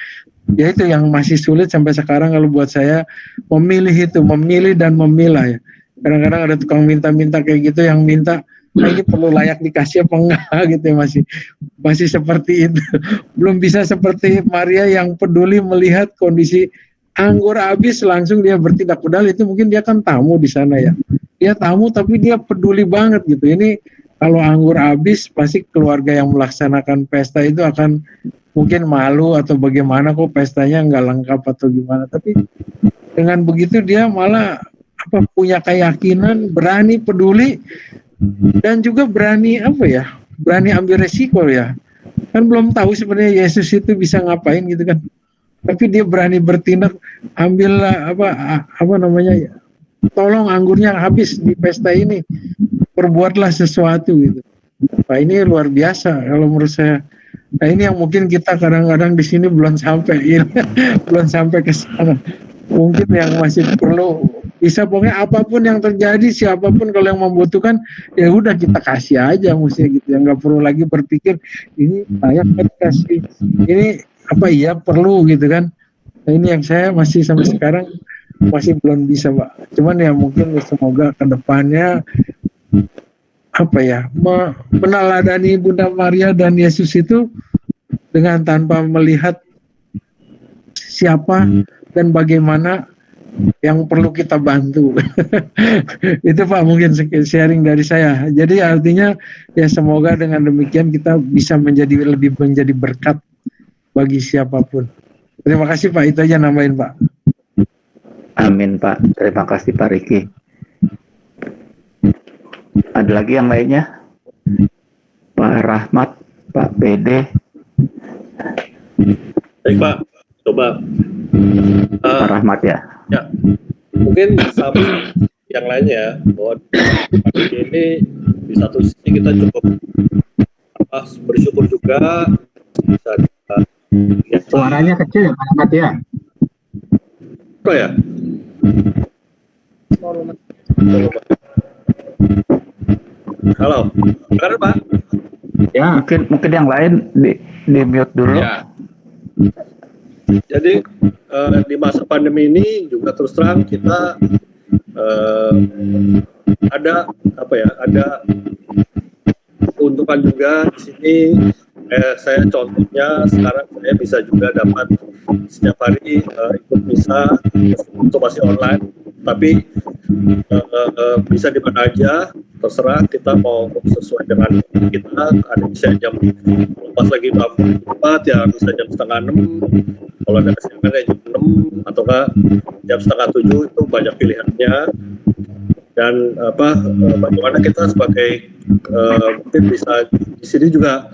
Ya itu yang masih sulit sampai sekarang kalau buat saya, memilih dan memilah ya. Kadang-kadang ada tukang minta-minta kayak gitu, yang minta ini perlu layak dikasih apa enggak gitu ya, masih seperti itu. Belum bisa seperti Maria yang peduli melihat kondisi anggur habis langsung dia bertindak, padahal itu mungkin dia kan tamu di sana ya. Dia tamu tapi dia peduli banget gitu. Ini kalau anggur habis pasti keluarga yang melaksanakan pesta itu akan mungkin malu atau bagaimana, kok pestanya nggak lengkap atau gimana. Tapi dengan begitu dia malah apa, punya keyakinan, berani peduli, dan juga berani apa ya, berani ambil resiko ya. Kan belum tahu sebenarnya Yesus itu bisa ngapain gitu kan. Tapi dia berani bertindak, ambillah apa namanya ya, tolong anggurnya habis di pesta ini, perbuatlah sesuatu gitu. Nah ini luar biasa kalau menurut saya. Nah ini yang mungkin kita kadang-kadang di sini belum sampai, belum sampai ke sana. Mungkin yang masih perlu bisa, pokoknya apapun yang terjadi, siapapun kalau yang membutuhkan ya udah kita kasih aja mesti gitu ya, nggak perlu lagi berpikir ini layak kasih, ini apa iya perlu gitu kan. Nah ini yang saya masih sampai sekarang masih belum bisa Pak. Cuman ya mungkin semoga kedepannya apa ya, meneladani Bunda Maria dan Yesus itu dengan tanpa melihat siapa dan bagaimana yang perlu kita bantu. Itu Pak mungkin sharing dari saya. Jadi artinya ya semoga dengan demikian kita bisa menjadi berkat bagi siapapun. Terima kasih Pak, itu aja nambahin Pak. Amin Pak, terima kasih Pak Riki. Ada lagi yang lainnya? Pak Rahmat, Pak PD. Baik Pak, coba. Pak Rahmat ya. Ya, mungkin sama yang lainnya bahwa ini di satu sisi kita cukup bersyukur juga bisa Suaranya kecil ya Pak Ahmad ya. Oh ya. Halo, dengar Pak? Ya, mungkin yang lain di mute dulu. Ya. Jadi di masa pandemi ini juga terus terang kita ada apa ya, ada keuntungan juga di sini. Saya contohnya sekarang saya bisa juga dapat setiap hari ikut misa, itu masih online, tapi bisa di mana aja, terserah kita mau sesuai dengan kita. Ada bisa jam pas lagi bangun 4 ya bisa jam 5:30, kalau ada kesiangannya jam 6 atau enggak jam 6:30, itu banyak pilihannya. Dan bagaimana kita sebagai mungkin bisa di sini juga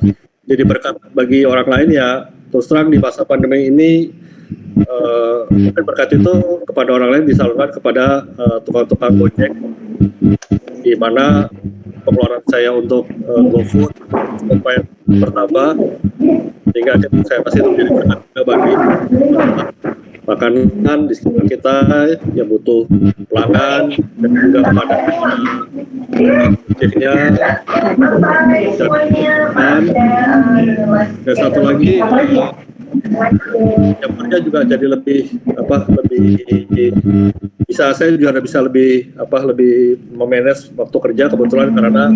jadi berkat bagi orang lain ya. Terus terang di masa pandemi ini mungkin berkat itu kepada orang lain disalurkan kepada tukang-tukang Gojek, di mana pengeluaran saya untuk GoFood supaya bertambah. sehingga saya pasti itu menjadi berkat juga bagi makanan di sekitar kita yang butuh pelanggan dan juga kepada objeknya dan satu lagi yang kerja juga jadi lebih bisa, saya juga bisa lebih memanage waktu kerja kebetulan karena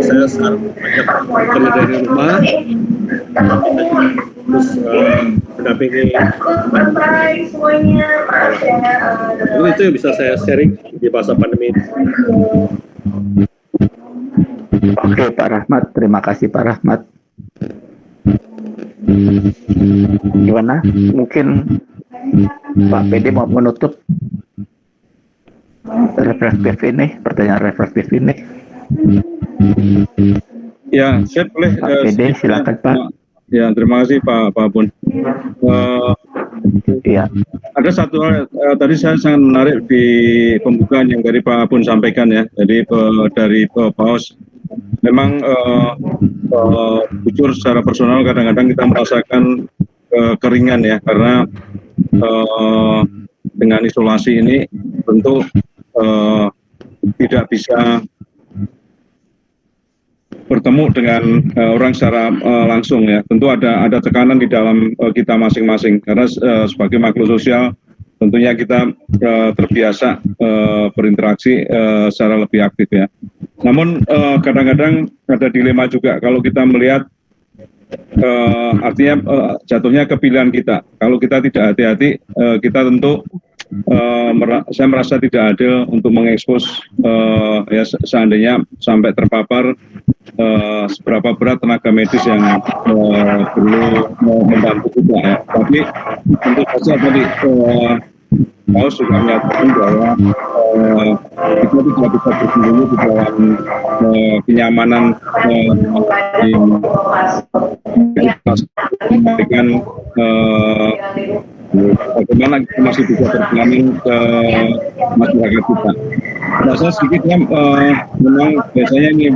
saya sekarang banyak kerja dari rumah, kita juga terus mendampingi itu yang bisa saya sharing di masa pandemi ini. Oke Pak Rahmat, terima kasih Pak Rahmat. Gimana? Mungkin Pak PD mau menutup reflektif ini, pertanyaan reflektif ini. Ya, saya boleh. Pak PD, silakan Pak. Ya, terima kasih Pak Bun. Ya. Ada satu hal tadi saya sangat menarik di pembukaan yang dari Pak Bun sampaikan ya. Jadi dari Paus, memang jujur secara personal kadang-kadang kita merasakan kekeringan ya, karena dengan isolasi ini tentu tidak bisa bertemu dengan orang secara langsung ya. Tentu ada tekanan di dalam kita masing-masing karena sebagai makhluk sosial tentunya kita terbiasa berinteraksi secara lebih aktif ya. Namun kadang-kadang ada dilema juga kalau kita melihat artinya jatuhnya ke pilihan kita. Kalau kita tidak hati-hati, kita tentu saya merasa tidak adil untuk mengekspos ya seandainya sampai terpapar seberapa berat tenaga medis yang perlu membantu kita ya. Tapi tentu saja tadi Paus juga menyatakan bahwa kita tidak bisa bersembunyi di dalam kenyamanan dengan bagaimana kita masih bisa berplanning ke masyarakat kita. Nah, saya sedikitnya memang biasanya ini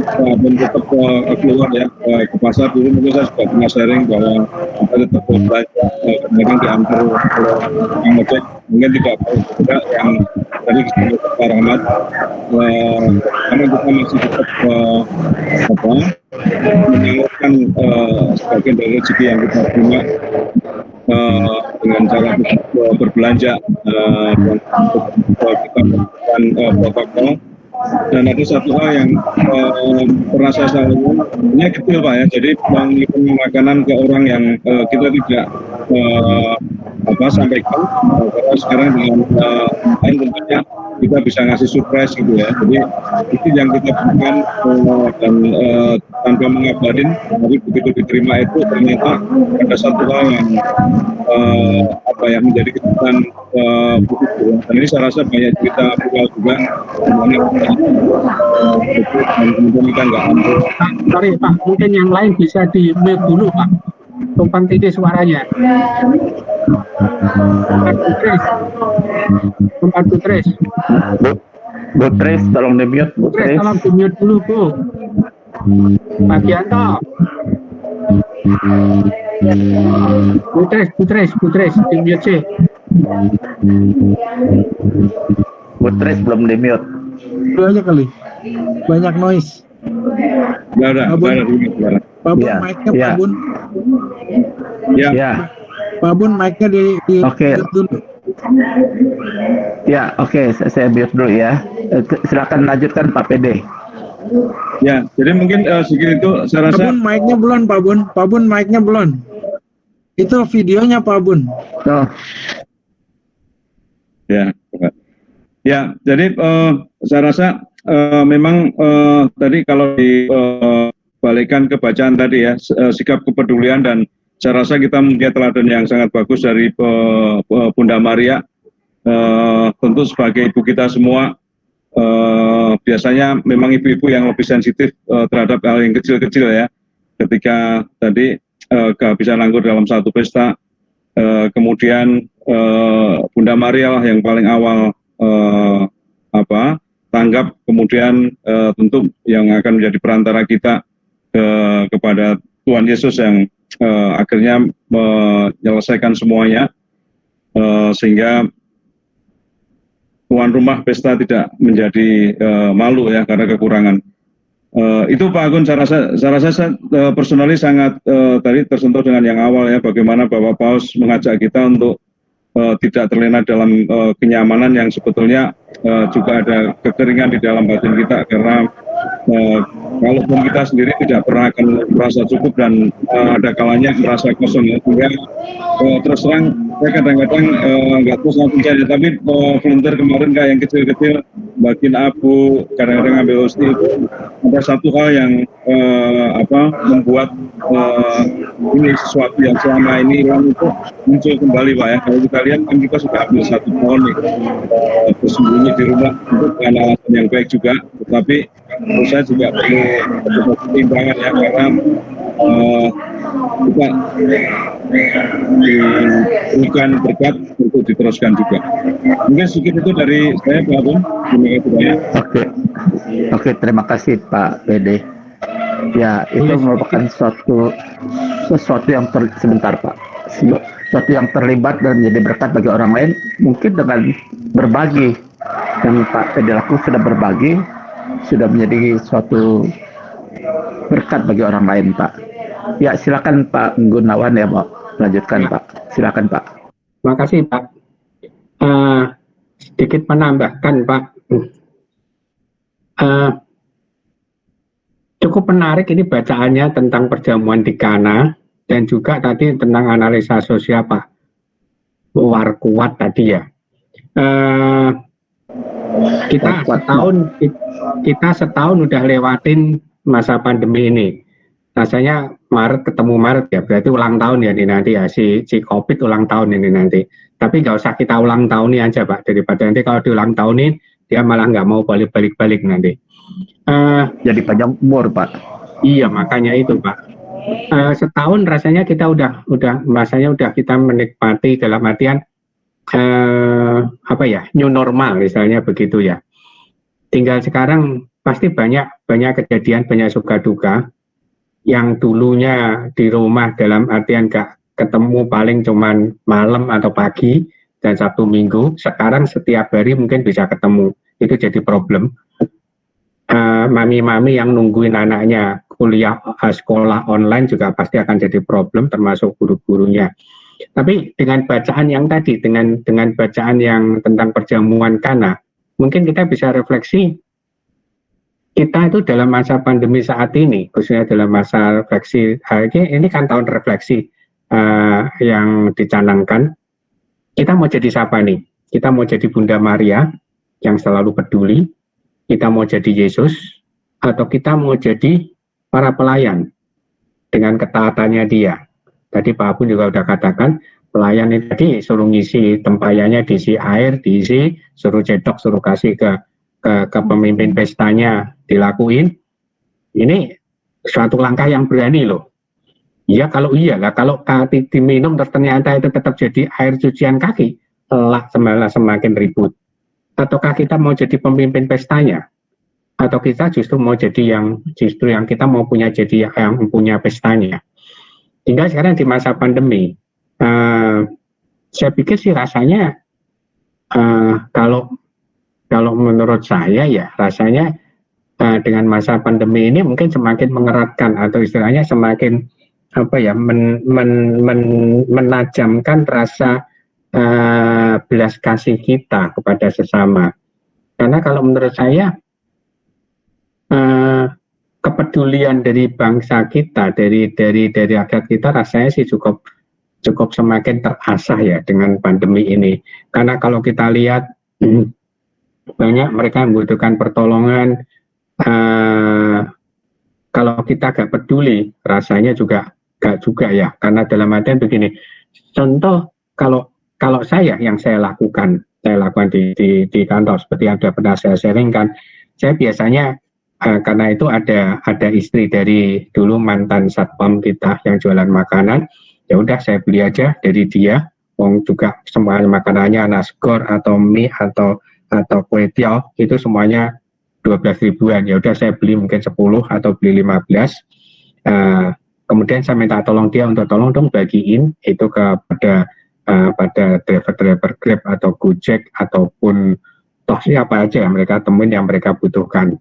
tetap keluar ya ke pasar dulu, mungkin saya juga pernah sharing bahwa kita tetap belanja kemudian diantar yang ngecek, mungkin tidak juga yang tadi disebut Pak Rahmat, karena kita masih tetap menyalurkan sebagian dari rezeki yang kita punya dengan cara berbelanja dan kita melakukan protokol. Dan ada satu hal yang pernah saya sampaikan, ini kecil Pak ya, jadi mengirim makanan ke orang yang kita tidak sampaikan, karena sekarang dengan lain tentunya kita bisa ngasih surprise gitu ya. Jadi itu yang kita berikan dan tanpa mengabarin, tapi begitu diterima itu ternyata ada satu hal yang yang menjadi kejutan positif. Dan ini saya rasa banyak cerita viral juga. Kita nggak ambil. Sorry Pak, mungkin yang lain bisa di mute dulu Pak. Tumpang tindih suaranya. Tempat Putris. Bu Tris, tolong di-mute. Bu Tris, tolong di-mute dulu Bu. Pak Gianto. Putris, di-mute sih. Putris belum di-mute. Dulu aja kali. Banyak noise. Ada. Pak Bun, mic-nya Pak Bun. Ya. Pak Bun, mic-nya di Oke. dulu. Ya, oke, saya mute dulu ya. Silakan lanjutkan Pak PD. Ya, jadi mungkin sedikit itu saya rasa. Pak Bun, mic-nya belum, Pak Bun. Pak Bun, mic-nya belum. Itu videonya Pak Bun. Oh. Ya, jadi saya rasa memang tadi kalau dibalikan ke bacaan tadi ya, sikap kepedulian, dan saya rasa kita melihat teladan yang sangat bagus dari Bunda Maria. Tentu sebagai ibu kita semua, biasanya memang ibu-ibu yang lebih sensitif terhadap hal yang kecil-kecil ya. Ketika tadi kehabisan anggur dalam satu pesta, kemudian Bunda Maria lah yang paling awal tanggap, kemudian tentu yang akan menjadi perantara kita kepada Tuhan Yesus yang akhirnya menyelesaikan semuanya, sehingga tuan rumah pesta tidak menjadi malu ya karena kekurangan. Itu Pak Agun, saya rasa personally sangat tadi tersentuh dengan yang awal ya, bagaimana Bapak Paus mengajak kita untuk tidak terlena dalam kenyamanan yang sebetulnya juga ada kekeringan di dalam batin kita, karena kalaupun kita sendiri tidak pernah akan merasa cukup dan ada kalanya merasa kosong ya. Sehingga terus terang saya kadang-kadang nggak terus percaya, tapi volunteer kemarin kayak yang kecil-kecil bagiin abu, kadang-kadang ambil hosti, ada satu hal yang membuat ini sesuatu yang selama ini hilang itu muncul kembali Pak ya. Kalau kita lihat kan kita sudah ambil 1 tahun nih bersembunyi di rumah untuk alasan yang baik juga, tetapi menurut saya juga perlu pertimbangan ya, karena kita diberikan berkat untuk diteruskan juga. Mungkin sedikit itu dari saya Pak Agung. Terima kasih banyak. Oke, terima kasih Pak PD. Ya, itu merupakan sesuatu yang sebentar Pak. Sesuatu yang terlibat dan menjadi berkat bagi orang lain, mungkin dengan berbagi. Yang Pak PD lakukan sudah berbagi, sudah menjadi suatu berkat bagi orang lain Pak. Ya, silakan Pak Gunawan ya Pak. Lanjutkan Pak. Silakan Pak. Terima kasih Pak. Sedikit menambahkan Pak. Cukup menarik ini bacaannya tentang perjamuan di Kana, dan juga tadi tentang analisa sosial Pak Warkuat tadi ya. Kita setahun udah lewatin masa pandemi ini. Rasanya Maret ketemu Maret ya, berarti ulang tahun ya ini nanti ya, si COVID ulang tahun ini nanti. Tapi nggak usah kita ulang tahun ini aja Pak, daripada nanti kalau diulang tahunin dia malah nggak mau balik nanti. Jadi panjang umur Pak. Iya, makanya itu Pak. Setahun rasanya kita udah kita menikmati dalam artian new normal misalnya begitu ya. Tinggal sekarang pasti banyak kejadian, banyak suka duka yang dulunya di rumah dalam artian gak ketemu paling cuman malam atau pagi dan Sabtu Minggu, sekarang setiap hari mungkin bisa ketemu. Itu jadi problem. Mami-mami yang nungguin anaknya kuliah sekolah online juga pasti akan jadi problem, termasuk guru-gurunya. Tapi dengan bacaan yang tadi, dengan bacaan yang tentang perjamuan Kana, mungkin kita bisa refleksi, kita itu dalam masa pandemi saat ini, khususnya dalam masa refleksi, ini kan tahun refleksi yang dicanangkan, kita mau jadi siapa nih? Kita mau jadi Bunda Maria yang selalu peduli, kita mau jadi Yesus, atau kita mau jadi para pelayan dengan ketaatannya dia. Tadi Pak Abu juga udah katakan, pelayan ini tadi suruh ngisi tempayannya, diisi air, diisi, suruh cedok, suruh kasih ke pemimpin pestanya, dilakuin. Ini suatu langkah yang berani loh. Iya, kalau iyalah, kalau diminum ternyata itu tetap jadi air cucian kaki, semakin ribut. Ataukah kita mau jadi pemimpin pestanya? Atau kita justru mau jadi yang kita mau jadi yang punya pestanya? Tinggal sekarang di masa pandemi, saya pikir sih rasanya kalau menurut saya ya rasanya dengan masa pandemi ini mungkin semakin mengeratkan atau istilahnya semakin menajamkan rasa belas kasih kita kepada sesama. Karena kalau menurut saya kepedulian dari bangsa kita, dari rakyat kita rasanya sih cukup semakin terasah ya dengan pandemi ini. Karena kalau kita lihat banyak mereka membutuhkan pertolongan. Kalau kita gak peduli, rasanya juga gak juga ya. Karena dalam artian begini, contoh kalau saya lakukan di kantor seperti yang sudah pernah saya sharingkan, saya biasanya karena itu ada istri dari dulu mantan satpam kita yang jualan makanan, ya udah saya beli aja dari dia. Wong juga semua makanannya nasgor atau mie atau kue tiaw itu semuanya 12 ribuan. Ya udah saya beli mungkin 10 atau beli 15. kemudian saya minta tolong dia untuk tolong dong bagiin itu kepada pada driver-driver Grab atau Gojek ataupun toh siapa aja yang mereka temuin yang mereka butuhkan.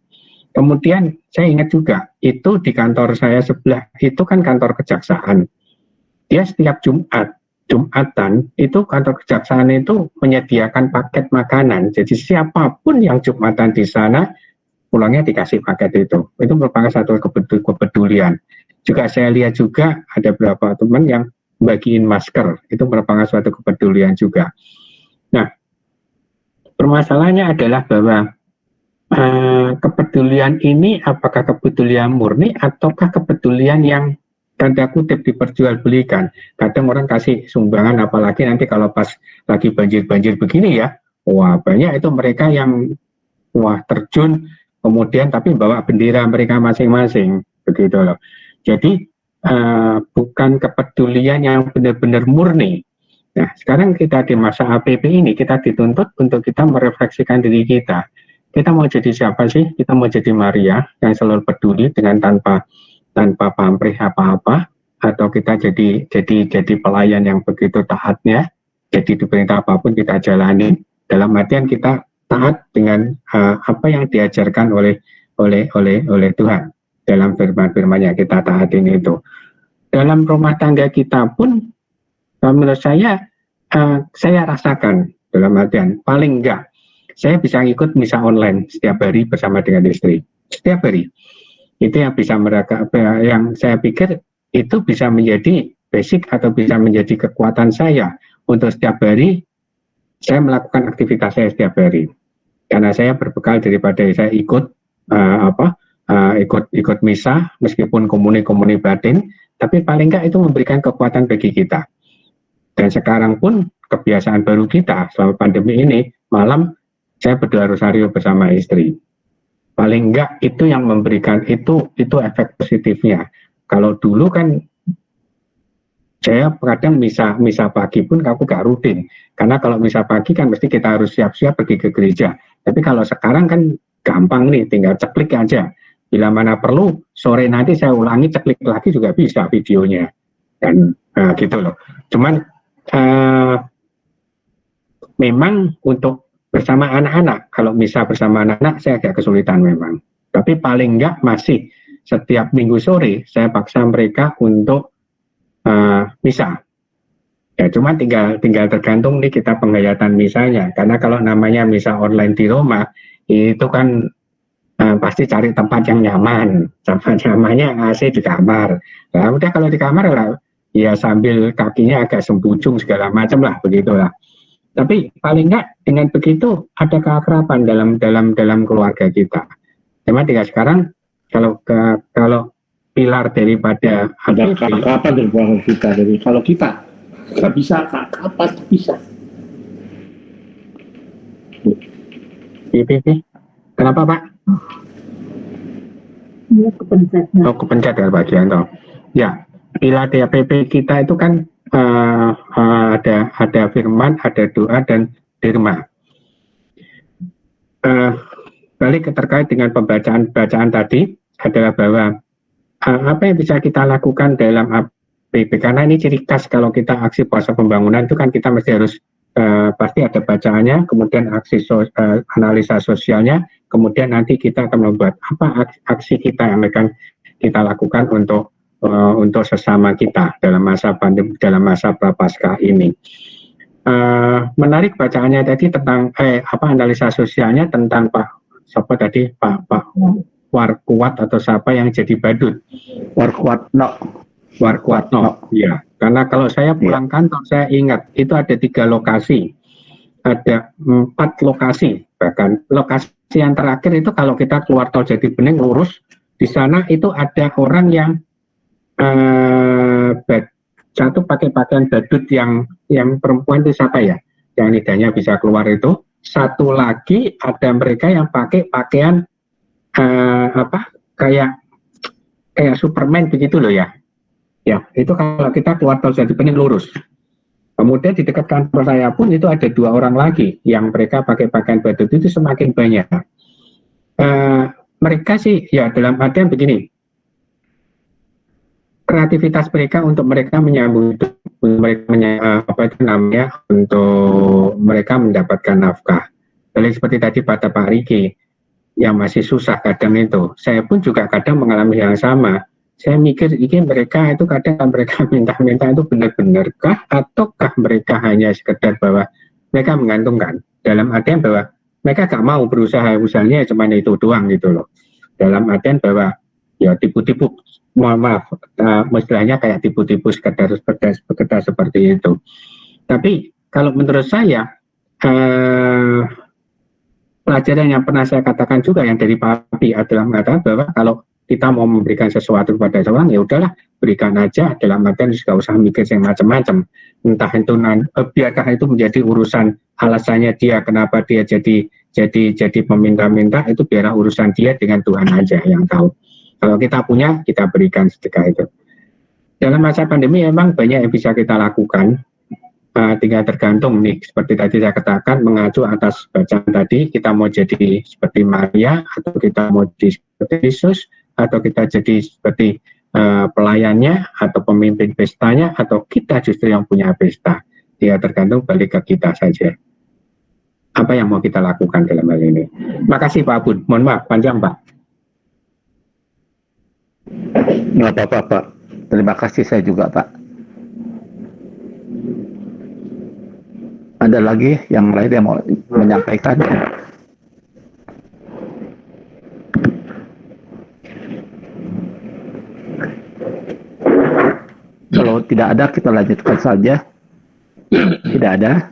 Kemudian saya ingat juga itu di kantor saya sebelah itu kan kantor kejaksaan. Dia setiap Jumatan itu kantor kejaksaan itu menyediakan paket makanan. Jadi siapapun yang Jumatan di sana pulangnya dikasih paket itu. Itu merupakan satu kepedulian. Juga saya lihat juga ada beberapa teman yang bagiin masker, itu merupakan suatu kepedulian juga. Nah, permasalahannya adalah bahwa kepedulian ini apakah kepedulian murni ataukah kepedulian yang tanda kutip diperjualbelikan. Kadang orang kasih sumbangan, apalagi nanti kalau pas lagi banjir-banjir begini ya, wah banyak itu mereka yang wah terjun kemudian tapi bawa bendera mereka masing-masing, begitu loh. Jadi bukan kepedulian yang benar-benar murni. Nah, sekarang kita di masa APP ini kita dituntut untuk kita merefleksikan diri kita. Kita mau jadi siapa sih? Kita mau jadi Maria yang selalu peduli dengan tanpa pamrih apa-apa, atau kita jadi pelayan yang begitu taatnya, jadi diperintah apapun kita jalani. Dalam artian kita taat dengan apa yang diajarkan oleh Tuhan. Dalam firman-firmannya kita taatin itu. Dalam rumah tangga kita pun, menurut saya rasakan dalam artian paling enggak saya bisa ikut misa online setiap hari bersama dengan istri. Setiap hari. Itu yang bisa mereka, yang saya pikir itu bisa menjadi basic atau bisa menjadi kekuatan saya untuk setiap hari saya melakukan aktivitas saya setiap hari. Karena saya berbekal daripada saya ikut ikut misa meskipun komuni batin, tapi paling enggak itu memberikan kekuatan bagi kita. Dan sekarang pun kebiasaan baru kita selama pandemi ini, malam saya berdoa rosario bersama istri. Paling enggak itu yang memberikan itu efek positifnya. Kalau dulu kan saya kadang misa pagi pun aku gak rutin, karena kalau misa pagi kan mesti kita harus siap-siap pergi ke gereja. Tapi kalau sekarang kan gampang nih, tinggal ceklik aja. Bila mana perlu, sore nanti saya ulangi, ceklik lagi juga bisa videonya. Dan gitu loh. Cuman memang untuk bersama anak-anak, kalau bisa bersama anak-anak saya agak kesulitan memang. Tapi paling enggak masih setiap minggu sore saya paksa mereka untuk misa. Ya cuma tinggal tergantung nih kita penghayatan misanya. Karena kalau namanya misa online di Roma, itu kan pasti cari tempat yang nyaman. Tempat nyamannya AC di kamar. Nah, udah kalau di kamar lah, ya sambil kakinya agak sembucung segala macam lah, begitulah. Tapi paling enggak dengan begitu ada keakraban dalam keluarga kita. Cuma tinggal sekarang kalau pilar daripada ada keakraban dari keluarga kita. Jadi kalau kita nggak bisa keakraban bisa. Kenapa Pak? Ya, kepencet. Oh, kepencet ya Pak Gianto. Ya, pilar DAPP kita itu kan ada firman, ada doa dan dirma. Balik terkait dengan bacaan tadi adalah bahwa apa yang bisa kita lakukan dalam APP, karena ini ciri khas kalau kita aksi puasa pembangunan itu kan kita mesti harus pasti ada bacaannya, kemudian analisa sosialnya, kemudian nanti kita akan membuat apa aksi kita yang akan kita lakukan untuk sesama kita dalam masa pandemi, dalam masa prapaskah ini. Menarik bacaannya tadi tentang analisa sosialnya tentang Pak Warkuat atau siapa yang jadi badut. Warkuatno. Ya, karena kalau saya pulang kantor saya ingat itu ada 3 lokasi, ada 4 lokasi, bahkan lokasi yang terakhir itu kalau kita keluar tol Jatibening lurus di sana itu ada orang yang satu pakai pakaian badut yang perempuan itu siapa ya, yang lidahnya bisa keluar itu. Satu lagi ada mereka yang pakai pakaian kayak Superman begitu loh ya. Ya, itu kalau kita keluar tol Jatibening lurus. Kemudian di dekat kantor saya pun itu ada 2 orang lagi yang mereka pakai pakaian badut itu semakin banyak. Mereka sih ya dalam artian begini. kreativitas mereka untuk mereka menyambung hidup, untuk mereka untuk mereka mendapatkan nafkah. Jadi seperti tadi kata Pak Riki, yang masih susah kadang itu. Saya pun juga kadang mengalami yang sama. Saya mikir, ini mereka itu kadang mereka minta-minta itu benar-benarkah, ataukah mereka hanya sekedar bahwa mereka menggantungkan, dalam artian bahwa mereka gak mau berusaha, usahanya cuma itu doang gitu loh. Dalam artian bahwa ya tipu-tipu, mohon maaf, istilahnya kayak tipu-tipu sekedar seperti itu. Tapi kalau menurut saya, pelajaran yang pernah saya katakan juga yang dari Pak Abi adalah mengatakan bahwa kalau kita mau memberikan sesuatu kepada seorang, ya udahlah berikan aja, dalam artian juga usah mikir yang macam-macam. Entah itu biarkah itu menjadi urusan alasannya dia kenapa dia jadi peminta-minta, itu biarlah urusan dia dengan Tuhan aja yang tahu. Kalau kita punya, kita berikan sedekah itu. Dalam masa pandemi memang banyak yang bisa kita lakukan. Tinggal tergantung nih, seperti tadi saya katakan, mengacu atas bacaan tadi, kita mau jadi seperti Maria, atau kita mau jadi seperti Yesus, atau kita jadi seperti pelayannya, atau pemimpin pestanya, atau kita justru yang punya pesta. Dia tergantung balik ke kita saja. Apa yang mau kita lakukan dalam hal ini. Makasih Pak Bun, mohon maaf, panjang Pak. Nggak apa-apa Pak, terima kasih saya juga Pak. Ada lagi yang lain yang mau menyampaikan? Kalau tidak ada, kita lanjutkan saja. Tidak ada,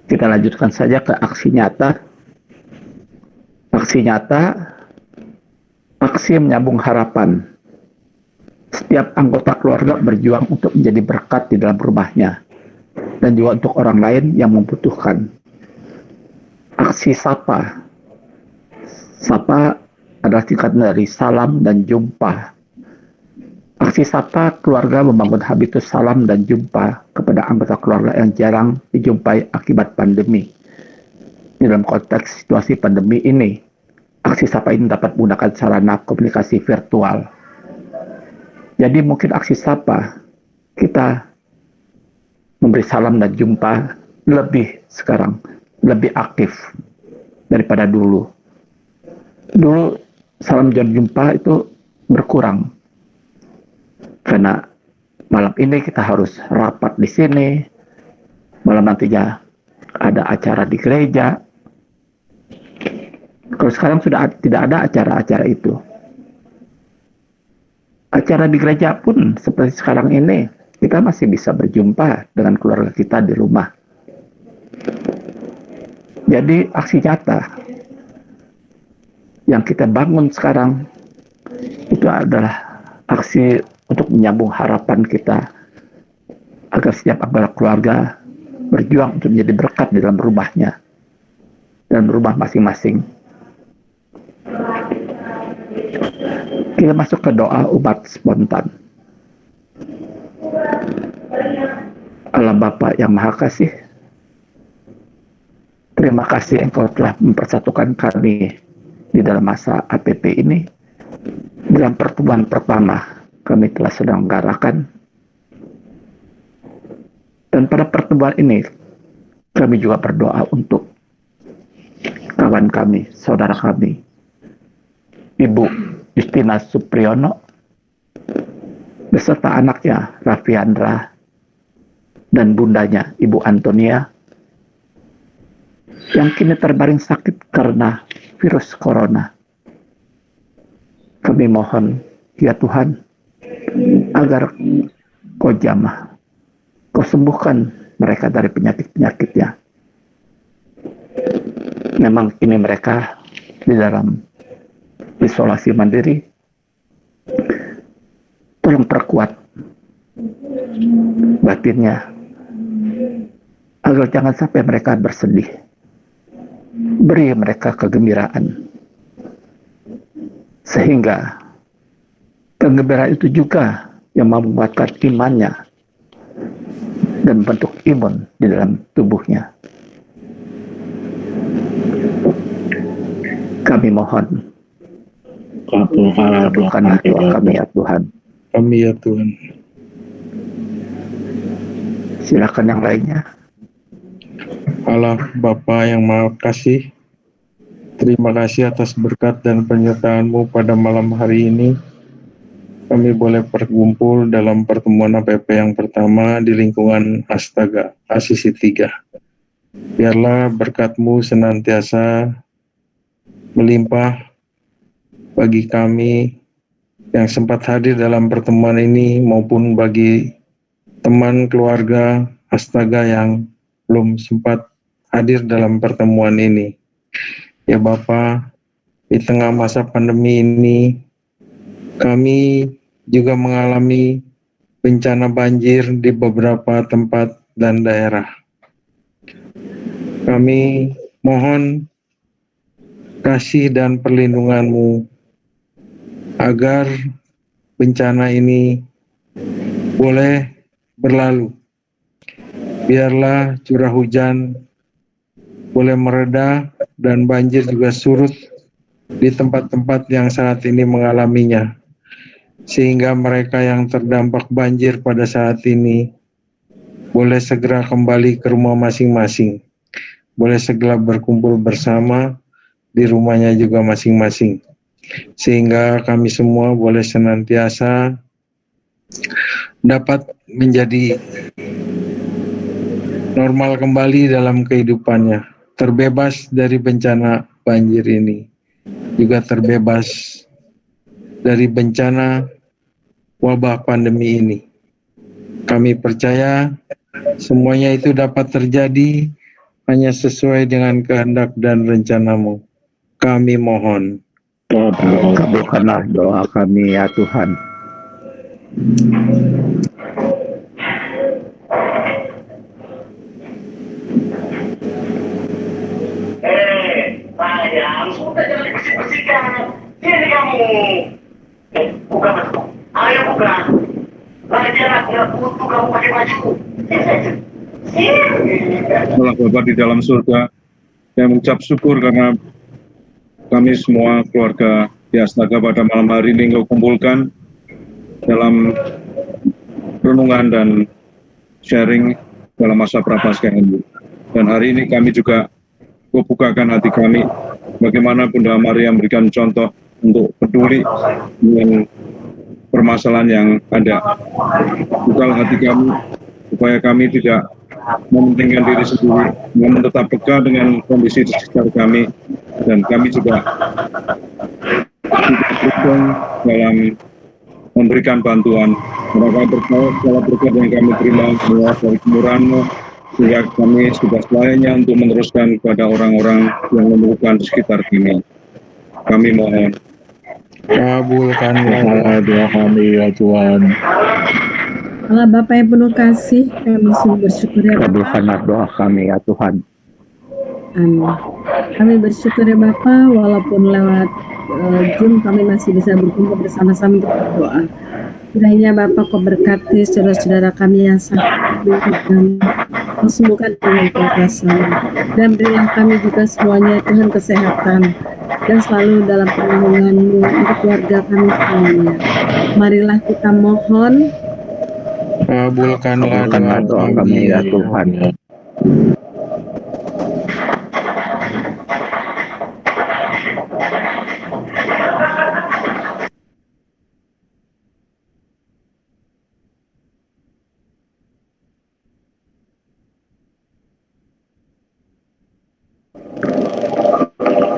kita lanjutkan saja ke aksi nyata. Aksi nyata, aksi menyambung harapan. Setiap anggota keluarga berjuang untuk menjadi berkat di dalam rumahnya, dan juga untuk orang lain yang membutuhkan. Aksi sapa. Sapa adalah singkatan dari salam dan jumpa. Aksi sapa keluarga membangun habitus salam dan jumpa kepada anggota keluarga yang jarang dijumpai akibat pandemi. Di dalam konteks situasi pandemi ini, aksi sapa ini dapat menggunakan sarana komunikasi virtual. Jadi mungkin aksi sapa kita memberi salam dan jumpa lebih sekarang, lebih aktif daripada dulu. Dulu salam dan jumpa itu berkurang karena malam ini kita harus rapat di sini, malam nantinya ada acara di gereja. Kalau sekarang sudah tidak ada acara-acara itu. Acara di gereja pun seperti sekarang ini, kita masih bisa berjumpa dengan keluarga kita di rumah. Jadi aksi nyata yang kita bangun sekarang itu adalah aksi untuk menyambung harapan kita agar setiap anggota keluarga berjuang untuk menjadi berkat di dalam rumahnya dan rumah masing-masing. Kita masuk ke doa umat spontan. Allah Bapa yang Maha Kasih, terima kasih Engkau telah mempersatukan kami di dalam masa APP ini. Dalam pertemuan pertama kami telah selenggarakan, dan pada pertemuan ini kami juga berdoa untuk kawan kami, saudara kami, Ibu Justina Supriyono beserta anaknya Raffiandra dan bundanya Ibu Antonia yang kini terbaring sakit karena virus corona. Kami mohon ya Tuhan agar Kau jamah, Kau sembuhkan mereka dari penyakit-penyakitnya. Memang kini mereka di dalam isolasi mandiri. Tolong perkuat batinnya agar jangan sampai mereka bersedih. Beri mereka kegembiraan sehingga kegembiraan itu juga yang menguatkan imannya dan membentuk imun di dalam tubuhnya. Kami mohon, kabulkanlah doa kami ya Tuhan. kami ya Tuhan. Silakan yang lainnya. Allah Bapa yang Maha Kasih, terima kasih atas berkat dan penyertaan-Mu pada malam hari ini. Kami boleh berkumpul dalam pertemuan APP yang pertama di lingkungan Astaga, Asisi 3. Biarlah berkat-Mu senantiasa melimpah bagi kami yang sempat hadir dalam pertemuan ini maupun bagi teman keluarga Astaga yang belum sempat hadir dalam pertemuan ini. Ya Bapa, di tengah masa pandemi ini, kami juga mengalami bencana banjir di beberapa tempat dan daerah. Kami mohon kasih dan perlindungan-Mu agar bencana ini boleh berlalu. Biarlah curah hujan boleh mereda dan banjir juga surut di tempat-tempat yang saat ini mengalaminya, sehingga mereka yang terdampak banjir pada saat ini boleh segera kembali ke rumah masing-masing, boleh segera berkumpul bersama di rumahnya juga masing-masing, sehingga kami semua boleh senantiasa dapat menjadi normal kembali dalam kehidupannya, terbebas dari bencana banjir ini, juga terbebas dari bencana wabah pandemi ini. Kami percaya semuanya itu dapat terjadi hanya sesuai dengan kehendak dan rencana-Mu. Kami mohon. Kabulkanlah doa kami ya Tuhan. Sayang, sudah jangan bersih-bersihkan. Sini kamu. Buka masuk. Ayo buka. Lagi anak butuh kamu pakai baju. Allah Bapa di dalam surga, saya mengucap syukur karena kami semua keluarga di Astaga pada malam hari ini Engkau kumpulkan dalam renungan dan sharing dalam masa prapaskah ini. Dan hari ini kami juga bukakan hati kami bagaimana Bunda Maria memberikan contoh untuk peduli dengan permasalahan yang ada. Bukalah hati kami supaya kami tidak mementingkan diri sendiri, namun tetap peka dengan kondisi di sekitar kami, dan kami juga berjuang dalam memberikan bantuan. Mereka berkait segala berkat yang kami terima dari kemurahan-Mu, sehingga kami sudah selayaknya untuk meneruskan kepada orang-orang yang memerlukan di sekitar kami. Kami mohon. Kabulkanlah doa kami ya Tuhan. Allah Bapa yang penuh kasih, kami sungguh bersyukur ya Bapa. Kabulkanlah doa kami ya Tuhan. Amin. Kami bersyukur ya Bapa, walaupun lewat Zoom kami masih bisa berkumpul bersama-sama untuk berdoa. Kiranya Bapa Kau berkati saudara-saudara kami yang sakit, Kau sembuhkan dengan kuasa, dan berilah kami juga semuanya Tuhan kesehatan, dan selalu dalam perlindungan-Mu untuk keluarga kami semuanya. Marilah kita mohon. Kabulkanlah doa kami ya Tuhan.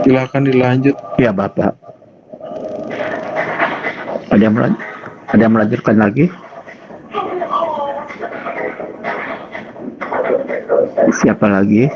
Silakan dilanjut. Ya Bapak. Ada yang melanjutkan lagi? Siapa lagi?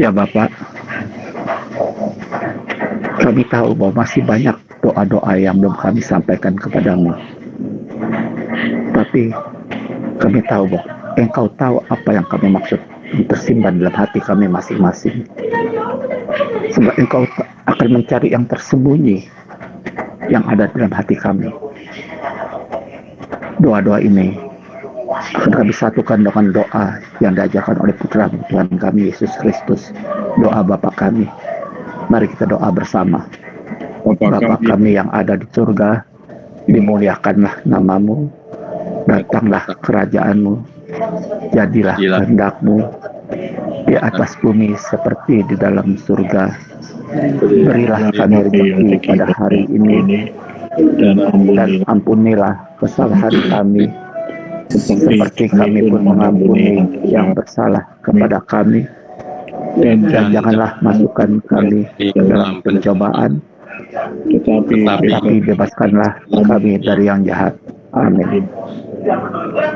Ya Bapak, kami tahu bahwa masih banyak doa-doa yang belum kami sampaikan kepadamu. Tapi kami tahu bahwa Engkau tahu apa yang kami maksud tersimpan dalam hati kami masing-masing. Sebab Engkau akan mencari yang tersembunyi yang ada dalam hati kami. Doa-doa ini akan kami satukan dengan doa yang diajarkan oleh Putra Tuhan kami Yesus Kristus, doa Bapa kami. Mari kita doa bersama. Bapa kami yang ada di surga, dimuliakanlah namamu, datanglah kerajaanmu, jadilah kehendak-mu di atas bumi seperti di dalam surga. Berilah kami rezeki pada hari ini, dan ampunilah kesalahan kami, seperti kami pun mengampuni yang bersalah kepada kami. Dan janganlah masukkan kami ke dalam pencobaan, tetapi bebaskanlah kami dari yang jahat. Amin.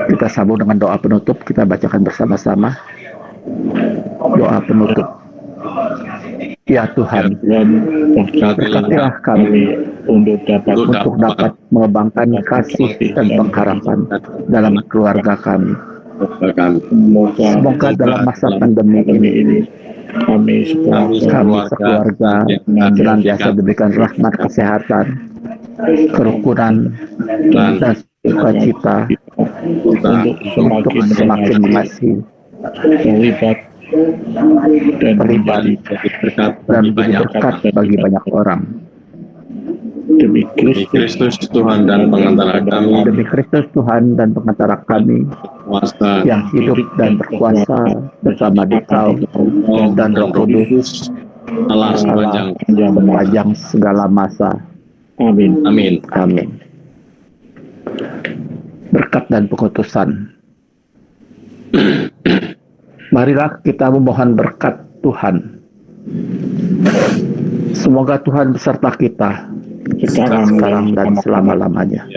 Kita sambung dengan doa penutup, kita bacakan bersama-sama. Doa penutup. Ya Tuhan, berkatilah kami untuk dapat mengembangkan kasih dan pengharapan dalam keluarga kami. Semoga dalam masa pandemi ini kami sekeluarga senantiasa diberikan rahmat kesehatan, kerukunan, dan sukacita untuk semakin mengasihi, terlibat dan menjadi berkat bagi banyak orang. Demi Kristus Tuhan dan pengantara kami. Demi Kristus Tuhan dan pengantara kami yang hidup dan berkuasa bersama Dikau dan Roh Kudus Allah sepanjang segala masa. Amin. Amin. Amin. Berkat dan pengutusan. Marilah kita memohon berkat Tuhan. Semoga Tuhan beserta kita sekarang dan selama-lamanya.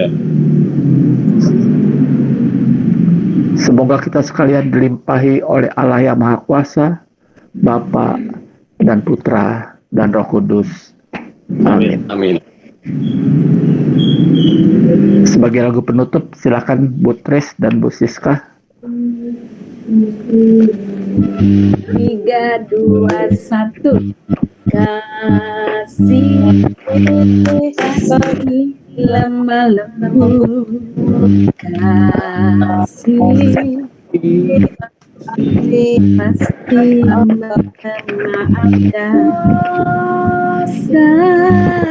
Semoga kita sekalian dilimpahi oleh Allah yang Maha Kuasa, Bapa dan Putra dan Roh Kudus. Amin. Amin. Sebagai lagu penutup, silakan Bu Tres dan Bu Siska. 3, 2, 1. Kasih bagi lama-lama, kasih pasti memaafkan,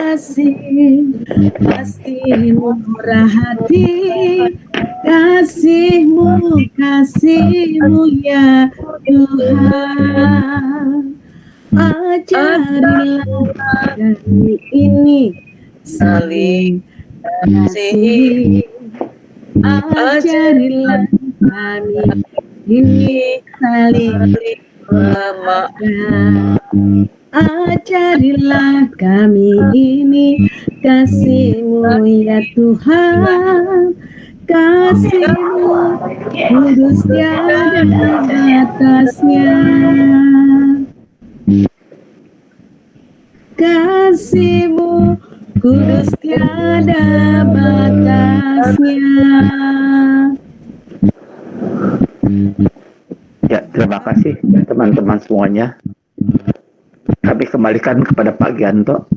kasih pasti murah hati, kasihmu ya Tuhan. Ajarilah kami ini saling kasih. Ajarilah kami ini saling memaafkan. Ajarilah kami ini kasih-Mu ya Tuhan. Kasih-Mu kudus tiada batasnya. Kasih-Mu kudus tiada batasnya. Ya, terima kasih teman-teman semuanya. Kami kembalikan kepada Pak Gianto